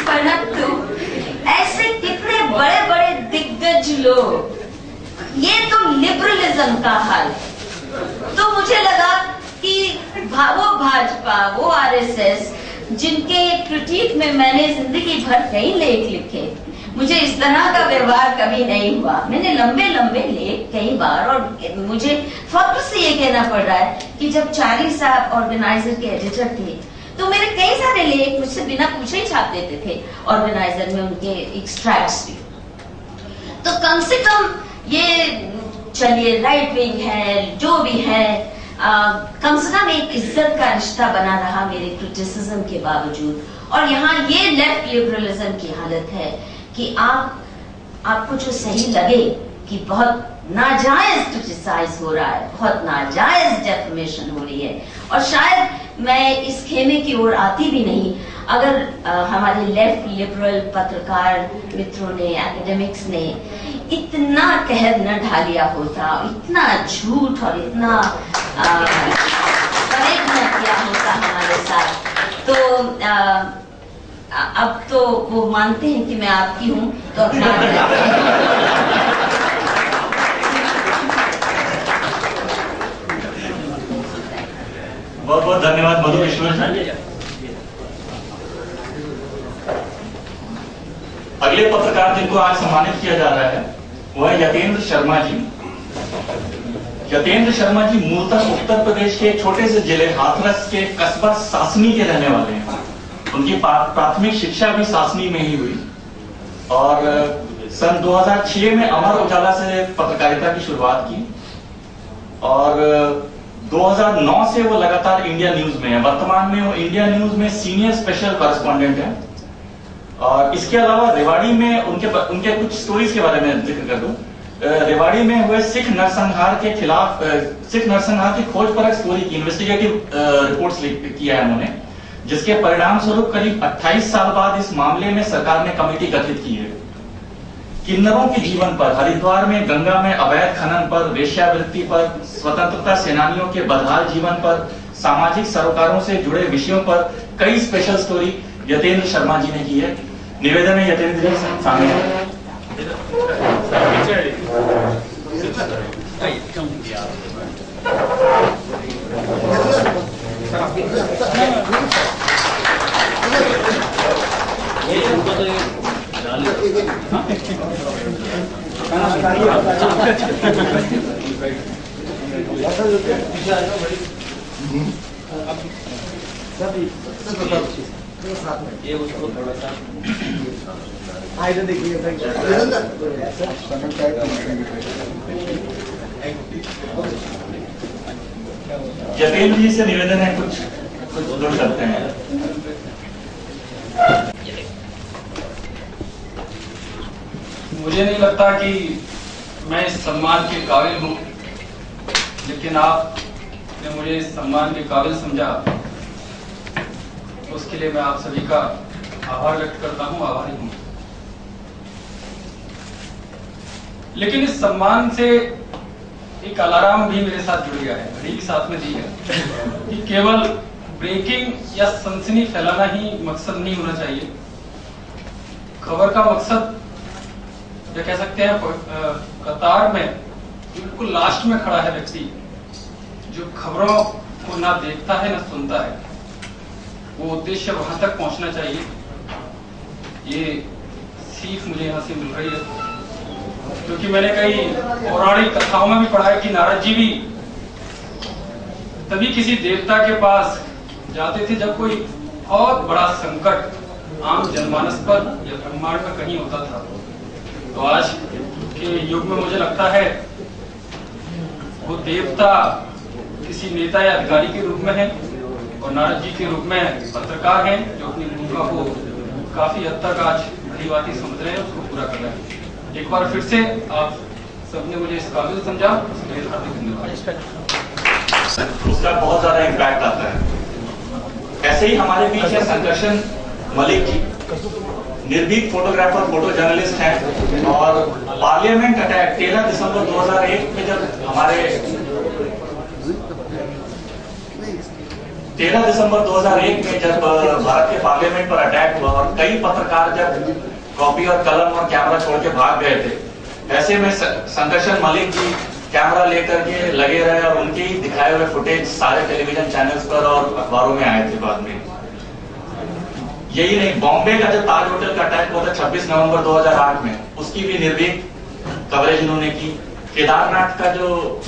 परंतु ऐसे कितने बड़े बड़े दिग्गज लोग, ये तो लिबरलिज्म का हाल है। तो मुझे लगा कि वो भाजपा, वो आरएसएस, जिनके क्रिटिक में मैंने जिंदगी भर कई लेख लिखे, मुझे इस तरह का व्यवहार कभी नहीं हुआ। मैंने लंबे लंबे लेख कई बार, और मुझे फख्र से ये कहना पड़ रहा है कि जब चारी साहब ऑर्गेनाइजर के एडिटर थे, तो मेरे कई सारे लेख मुझसे बिना पूछे ही छाप देते थे ऑर्गेनाइजर में, उनके एक्सट्रैक्ट्स भी। तो कम से कम ये चलिए राइट विंग है, जो भी है, कम से कम एक इज्जत का रिश्ता बना रहा मेरे क्रिटिसिज्म के बावजूद। और यहाँ ये लेफ्ट लिबरलिज्म की हालत है कि आपको जो सही लगे कि बहुत नाजायज क्रिटिसाइज हो रहा है, बहुत नाजायज डेफमेशन हो रही है, और शायद मैं इस खेमे की ओर आती भी नहीं, अगर हमारे लेफ्ट लिबरल पत्रकार मित्रों ने, एकेडमिक्स ने इतना कहर न ढालिया होता, इतना झूठ और इतना परेड न किया होता हमारे साथ, तो अब तो वो मानते हैं कि मैं आपकी हूँ, तो अपना बहुत बहुत धन्यवाद मधु विश्व जी। अगले पत्रकार जिनको आज सम्मानित किया जा रहा है वो है यतेंद्र शर्मा जी। यतेंद्र शर्मा जी मूलतः उत्तर प्रदेश के छोटे से जिले हाथरस के कस्बा सासनी के रहने वाले हैं। उनकी प्राथमिक शिक्षा भी सासनी में ही हुई और सन 2006 में अमर उजाला से पत्रकारिता की शुरुआत की और 2009 से वो लगातार इंडिया न्यूज में है। वर्तमान में वो इंडिया न्यूज में सीनियर स्पेशल कॉरेस्पॉन्डेंट है और इसके अलावा रेवाड़ी में उनके कुछ स्टोरीज के बारे में जिक्र कर दूं। रेवाड़ी में हुए सिख नरसंहार के खिलाफ, सिख नरसंहार की खोज पर एक स्टोरी की, इन्वेस्टिगेटिव रिपोर्ट्स किया है उन्होंने, जिसके परिणाम स्वरूप करीब 28 साल बाद इस मामले में सरकार ने कमेटी गठित की है। किन्नरों के जीवन पर, हरिद्वार में गंगा में अवैध खनन पर, वेश्यावृत्ति पर, स्वतंत्रता सेनानियों के बदहाल जीवन पर, सामाजिक सरोकारों से जुड़े विषयों पर कई स्पेशल स्टोरी यतेंद्र शर्मा जी ने की है। निवेदन है यतेंद्र जी सामने। ये उसको थोड़ा सा यतेंद्र जी से निवेदन है कुछ जोड़ सकते हैं। मुझे नहीं लगता कि मैं इस सम्मान के काबिल हूँ, लेकिन आपने मुझे इस सम्मान के काबिल समझा, उसके लिए मैं आप सभी का आभार व्यक्त करता हूँ, आभारी हूँ। लेकिन इस सम्मान से एक अलार्म भी मेरे साथ जुड़ गया है, घड़ी भी साथ में दी है कि केवल ब्रेकिंग या सनसनी फैलाना ही मकसद नहीं होना चाहिए। खबर का मकसद या कह सकते हैं कतार में बिल्कुल लास्ट में खड़ा है व्यक्ति जो खबरों को ना देखता है ना सुनता है, वो उद्देश्य वहां तक पहुंचना चाहिए। ये सीख मुझे यहाँ से मिल रही है, क्योंकि मैंने कई पौराणिक कथाओं में भी पढ़ा है कि नारद जी भी तभी किसी देवता के पास जाते थे जब कोई बहुत बड़ा संकट आम जनमानस पर या ब्रह्मांड में कहीं होता था। तो आज के युग में मुझे लगता है वो देवता किसी नेता या अधिकारी के रूप में है और नारद जी के रूप में पत्रकार हैं जो अपनी भूमिका को काफी हद तक आज भली बात समझ रहे हैं, उसको पूरा कर रहे हैं। एक बार फिर से आप सबने मुझे इस काबिल समझा, उसके लिए हार्दिक धन्यवाद। उसका बहुत ज्यादा इम्पैक्ट आता है। ऐसे ही हमारे बीच है संकर्षण मलिक जी, निर्भीक फोटोग्राफर, फोटो जर्नलिस्ट हैं और पार्लियामेंट अटैक 13 दिसंबर 2001 में जब 13 दिसंबर 2001 में जब भारत के पार्लियामेंट पर अटैक हुआ और कई पत्रकार जब कॉपी और कलम और कैमरा छोड़ के भाग गए थे, ऐसे में संकर्षण मलिक जी कैमरा लेकर के लगे रहे और उनके ही दिखाए हुए फुटेज सारे टेलीविजन चैनल्स पर और अखबारों में आए थे बाद में। यही नहीं, बॉम्बे का जो ताज होटल का अटैक हुआ था 26 नवंबर 2008 में, उसकी भी निर्भीक कवरेज उन्होंने की। केदारनाथ का जो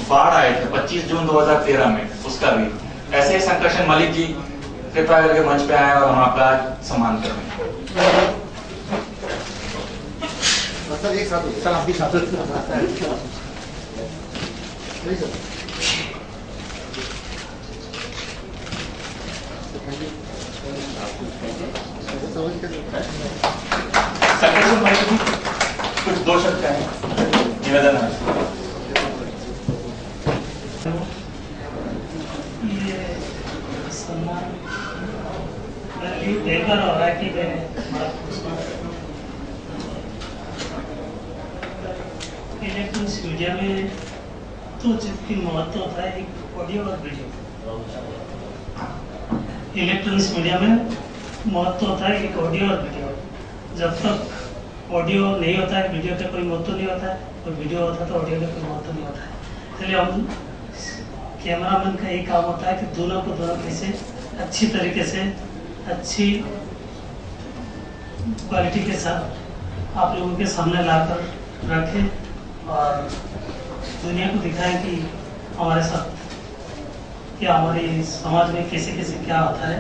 बाढ़ आए थे 25 जून 2013 में, उसका भी। ऐसे ही संकर्षण मलिक जी कृपया करके मंच पे आए और हम आपका सम्मान कर रहे हैं। एक साथ आप भी साथ संकर्षण मलिक जी कुछ दो शब्द कहें, निवेदन है। ये बार हो रहा है कि इलेक्ट्रॉनिक्स मीडिया में दो चीज की महत्व होता है, एक ऑडियो और वीडियो। इलेक्ट्रॉनिक्स मीडिया में महत्व होता है एक ऑडियो और वीडियो। जब तक ऑडियो नहीं होता है वीडियो का कोई महत्व नहीं होता है, और वीडियो होता है तो ऑडियो का कोई महत्व नहीं होता है। इसलिए हम कैमरामैन का यही काम होता है कि दोनों को दोनों कैसे अच्छी तरीके से अच्छी क्वालिटी के साथ आप लोगों के सामने लाकर रखें और दुनिया को दिखाएं कि हमारे साथ क्या, हमारे समाज में कैसे कैसे क्या होता है।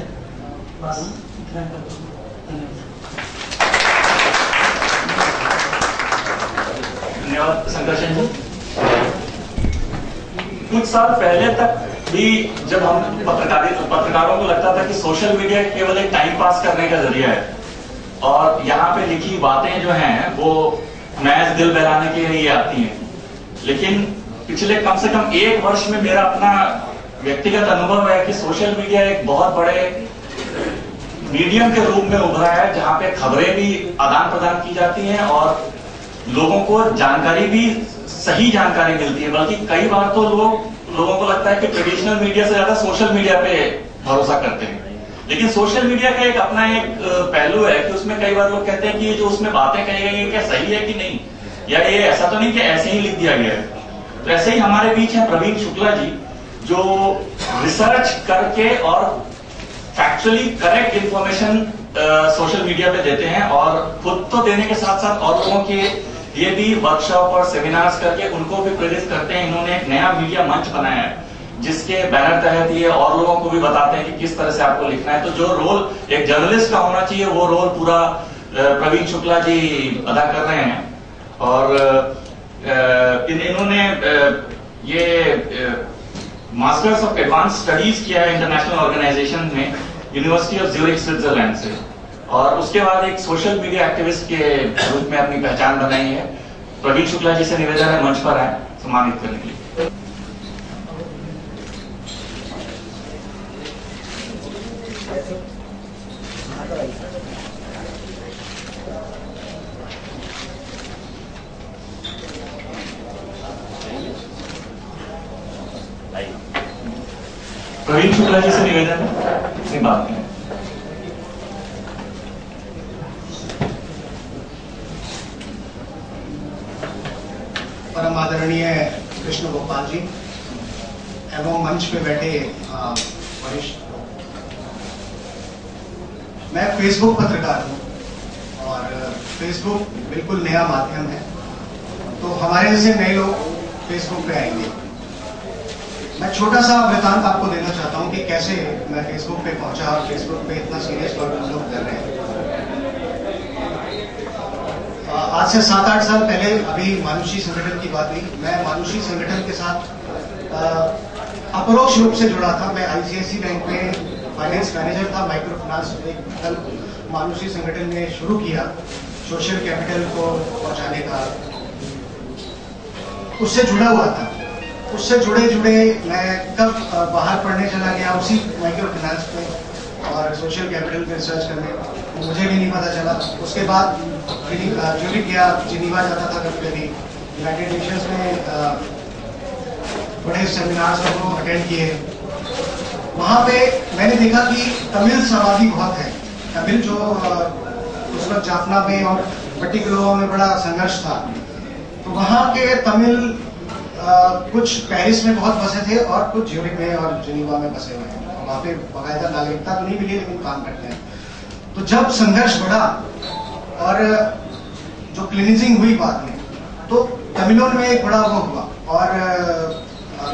बस इतना कर दो। धन्यवाद संकर्षण जी। कुछ साल पहले तक भी जब हम पत्रकारों को लगता था कि सोशल मीडिया केवल एक टाइम पास करने का जरिया है और यहाँ पे लिखी बातें जो हैं वो महज दिल बहलाने के लिए आती हैं, लेकिन पिछले कम से कम एक वर्ष में मेरा अपना व्यक्तिगत अनुभव है कि सोशल मीडिया एक बहुत बड़े मीडियम के रूप में उभरा है, जहाँ पे खबरें भी आदान प्रदान की जाती हैं और लोगों को जानकारी भी सही जानकारी मिलती है। बल्कि कई बार तो लोगों को लगता है कि ट्रेडिशनल मीडिया से ज्यादा सोशल मीडिया पे भरोसा करते हैं, लेकिन सोशल मीडिया का एक अपना एक पहलू है कि उसमें कई बार लोग कहते हैं कि ये जो उसमें बातें कही गई है क्या सही है कि नहीं, या ये ऐसा तो नहीं कि ऐसे ही लिख दिया गया है। तो ऐसे ही हमारे बीच है प्रवीण शुक्ला जी, जो रिसर्च करके और factually correct information social media पे देते हैं और खुद तो देने के साथ साथ और लोगों के ये भी वर्कशॉप और सेमिनार्स करके उनको भी प्रेरित करते हैं। इन्होंने एक नया मीडिया मंच बनाया है जिसके बैनर तहत ये और लोगों को भी बताते हैं कि किस तरह से आपको लिखना है। तो जो रोल एक जर्नलिस्ट का होना चाहिए वो रोल पूरा प्रवीण शुक्ला जी अदा कर रहे हैं। और इन्होंने ये मास्टर्स ऑफ एडवांस स्टडीज किया है इंटरनेशनल ऑर्गेनाइजेशन में यूनिवर्सिटी ऑफ ज्यूरिख स्विट्जरलैंड से, और उसके बाद एक सोशल मीडिया एक्टिविस्ट के रूप में अपनी पहचान बनाई है। प्रवीण शुक्ला जी से निवेदन है मंच पर आए सम्मानित करने के लिए। प्रवीण शुक्ला जी से निवेदन है अपनी बात करें। परम आदरणीय कृष्ण गोपाल जी एवं मंच पे बैठे वरिष्ठ, मैं फेसबुक पत्रकार हूँ और फेसबुक बिल्कुल नया माध्यम है, तो हमारे जैसे नए लोग फेसबुक पे आएंगे। मैं छोटा सा वृतांत आपको देना चाहता हूँ कि कैसे मैं फेसबुक पे पहुंचा और फेसबुक पे इतना सीरियस वर्क हम लोग कर रहे हैं। आज से 7-8 साल पहले, अभी मानुषी संगठन की बात हुई, मैं मानुषी संगठन के साथ अपरोक्ष रूप से जुड़ा था। मैं आईसीआईसी बैंक में फाइनेंस मैनेजर था, माइक्रो फाइनेंस कल मानुषी संगठन ने शुरू किया सोशल कैपिटल को पहुंचाने का, उससे जुड़ा हुआ था। उससे जुड़े जुड़े मैं कब बाहर पढ़ने चला गया उसी माइक्रो फाइनेंस में और सोशल कैपिटल पे रिसर्च करने, मुझे भी नहीं पता चला। उसके बाद ज्यूरिख गया, जिनीवा जाता था कभी कभी, यूनाइटेड नेशंस में बड़े सेमिनार्स को अटेंड किए। वहाँ पे मैंने देखा कि तमिल समाधि बहुत है। तमिल जो उस वक्त जाफना में और पर्टिकुलर में बड़ा संघर्ष था, तो वहाँ के तमिल कुछ पेरिस में बहुत बसे थे और कुछ ज्यूरिख में और जिनीवा में बसे हुए हैं। वहाँ पे बाकायदा नागरिकता तो नहीं मिली लेकिन काम करते हैं। तो जब संघर्ष बढ़ा और जो क्लिनिजिंग हुई बाद में, तो तमिलों में एक बड़ा वो हुआ और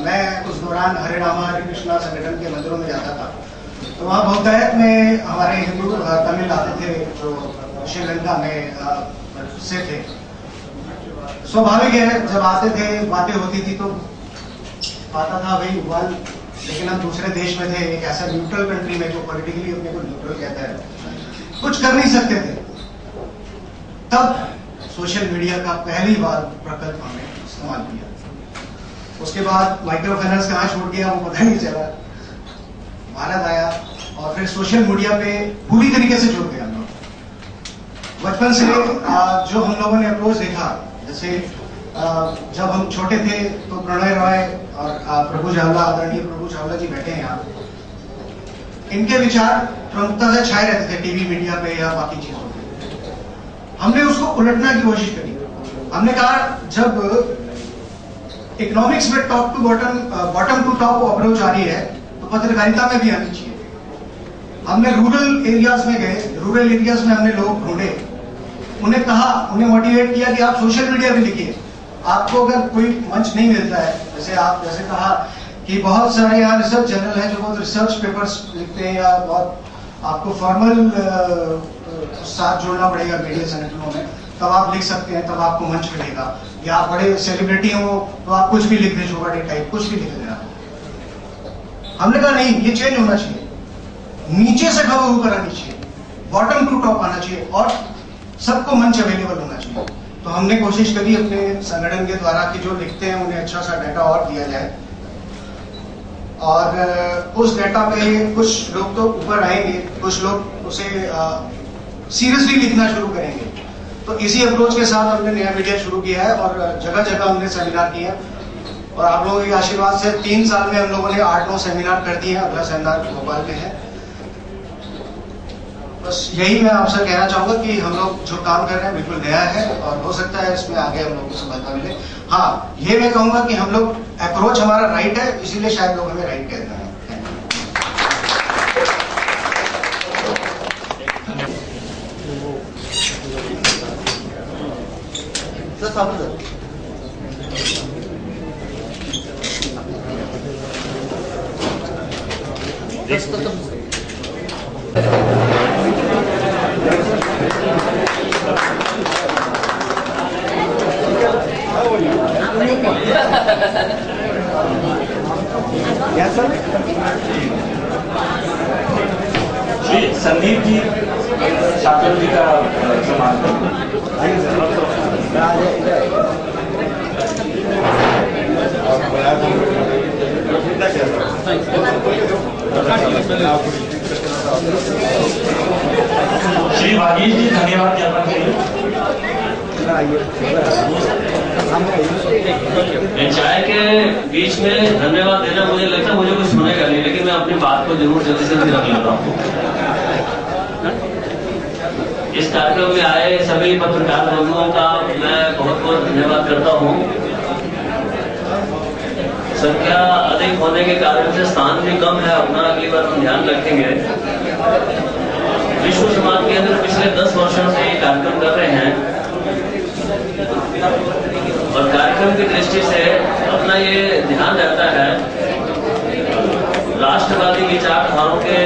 मैं उस दौरान हरे रामा हरे कृष्णा संगठन के मंदिरों में जाता था। तो वहाँ बहुतायत में हमारे हिंदू तमिल आते थे जो श्रीलंका में से थे। स्वाभाविक है, जब आते थे बातें होती थी तो आता था भाई वन, लेकिन हम दूसरे देश में थे, एक ऐसा न्यूट्रल कंट्री में जो पॉलिटिकली अपने को न्यूट्रल कहता है, कुछ कर नहीं सकते थे। तब सोशल मीडिया का पहली बार प्रकल्प हमने इस्तेमाल किया। उसके बाद माइक्रो फाइनेंस कहाँ छूट गया वो पता नहीं चला। भारत आया, और फिर सोशल मीडिया पे पूरी तरीके से जुड़ गए हम लोग। बचपन से जो हम लोगों ने अप्रोच देखा, जैसे जब हम छोटे थे तो प्रणय रॉय और प्रभु चावला, आदरणीय प्रभु चावला जी बैठे हैं यहाँ, इनके विचार प्रमुखता से छाए रहते थे टीवी मीडिया पे या बाकी चीजों पे। हमने उसको उलटना की कोशिश करी। हमने कहा जब इकोनॉमिक्स में top to bottom to top approach आ रही है तो पत्रकारिता में भी आनी चाहिए। हमने रूरल एरियाज में गए, रूरल एरियाज में हमने लोग ढूंढे, उन्हें कहा, उन्हें मोटिवेट किया कि आप सोशल मीडिया पे लिखिए। आपको अगर कोई मंच नहीं मिलता है, जैसे कहा कि बहुत सारे यहाँ रिसर्च जर्नल हैं जो बहुत रिसर्च पेपर्स लिखते हैं या बहुत आपको फॉर्मल साथ जोड़ना पड़ेगा मीडिया संगठनों में, तब आप लिख सकते हैं, तब आपको मंच मिलेगा। या आप बड़े सेलिब्रिटी हो तो आप कुछ भी लिख दें, शोभा टाइप कुछ भी लिख देना। हमने कहा नहीं, ये चेंज होना चाहिए, नीचे से खबर होकर आनी चाहिए, बॉटम टू टॉप आना चाहिए और सबको मंच अवेलेबल होना चाहिए। तो हमने कोशिश करी अपने संगठन के द्वारा कि जो लिखते हैं उन्हें अच्छा सा डाटा और दिया जाए, और उस डाटा पे कुछ लोग तो ऊपर आएंगे, कुछ लोग उसे सीरियसली लिखना शुरू करेंगे। तो इसी अप्रोच के साथ हमने नया मीडिया शुरू किया है और जगह जगह हमने सेमिनार किए हैं और आप लोगों के आशीर्वाद से 3 साल में हम लोगों ने 8-9 सेमिनार कर दिए हैं। अगला सेमिनार भोपाल में है। बस यही मैं आपसे कहना चाहूंगा कि हम लोग जो काम कर रहे हैं बिल्कुल नया है और हो सकता है इसमें आगे हम लोगों को सफलता मिले। हाँ, ये मैं कहूंगा कि हम लोग अप्रोच हमारा राइट है, इसीलिए शायद लोग हमें राइट कहते हैं। श्री संदीप जी छात्र जी का सम्मान श्री भागीश जी धन्यवाद ज्ञापन के लिए। चाय के बीच में धन्यवाद देना मुझे लगता है मुझे कुछ सुनेगा नहीं, लेकिन मैं अपनी बात को जरूर जल्दी से रख लेता हूँ। इस कार्यक्रम में आए सभी पत्रकार बंधुओं का मैं बहुत बहुत धन्यवाद करता हूँ। संख्या अधिक होने के कारण से स्थान भी कम है, अपना अगली बार हम ध्यान रखेंगे। विश्व समाज केंद्र पिछले 10 वर्षों से ये कार्यक्रम कर रहे हैं और कार्यक्रम की दृष्टि से अपना ये ध्यान रहता है राष्ट्रवादी विचारधाराओं के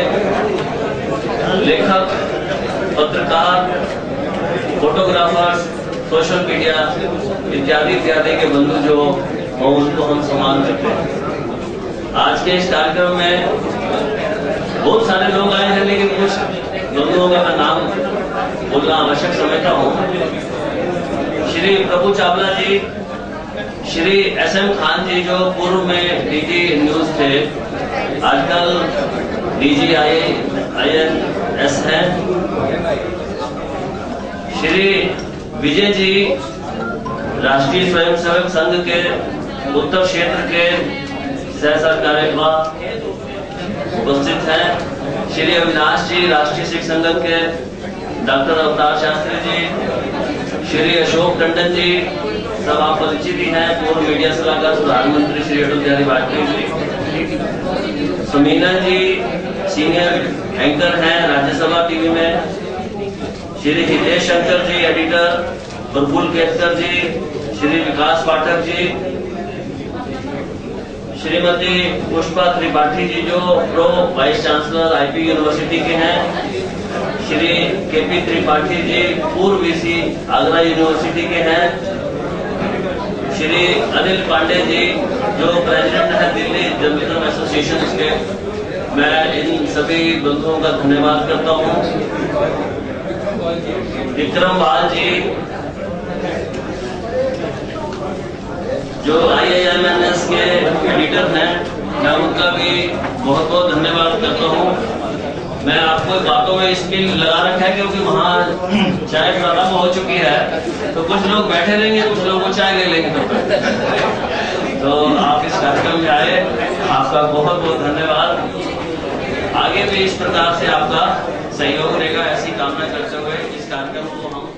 लेखक, पत्रकार, फोटोग्राफर्स, सोशल मीडिया इत्यादि इत्यादि के बंधु जो हो उनको हम सम्मान करते हैं। आज के इस कार्यक्रम में बहुत सारे लोग आए हैं, लेकिन कुछ बंधुओं का मैं नाम बोलना आवश्यक समझता हूँ। श्री प्रभु चावला जी, श्री SM खान जी जो पूर्व में DG न्यूज थे, आजकल DG INS हैं। श्री विजय जी राष्ट्रीय स्वयंसेवक संघ के उत्तर क्षेत्र के सह सरकार्यवाह उपस्थित हैं। श्री अविनाश जी राष्ट्रीय सिख संगठन के डॉक्टर अवतार शास्त्री जी, श्री अशोक टंडन जी सब आप परिचित ही हैं, पूर्व मीडिया सलाहकार प्रधानमंत्री श्री अटल बिहारी वाजपेयी जी, सुमीना जी सीनियर एंकर हैं राज्यसभा टीवी में, श्री हितेश शंकर जी एडिटर, प्रफुल्ल केतकर जी, श्री विकास पाठक जी, श्रीमती पुष्पा त्रिपाठी जी जो pro vice chancellor IP university के हैं, श्री KP त्रिपाठी जी पूर्व VC आगरा यूनिवर्सिटी के हैं, श्री अनिल पांडे जी जो प्रेसिडेंट है दिल्ली जर्नलिज्म एसोसिएशन के। मैं इन सभी बंधुओं का धन्यवाद करता हूँ। विक्रम बाल जी जो IIMNS के एडिटर हैं, मैं उनका भी बहुत बहुत धन्यवाद करता हूँ। मैं आपको बातों में स्पिन लगा रखा है, क्योंकि वहाँ चाय प्रारंभ हो चुकी है, तो कुछ लोग बैठे रहेंगे, कुछ लोग को चाय ले लेंगे। तो आप इस कार्यक्रम में आए, आपका बहुत बहुत धन्यवाद। आगे भी इस प्रकार से आपका सहयोग रहेगा, ऐसी कामना करते हुए इस कार्यक्रम को हम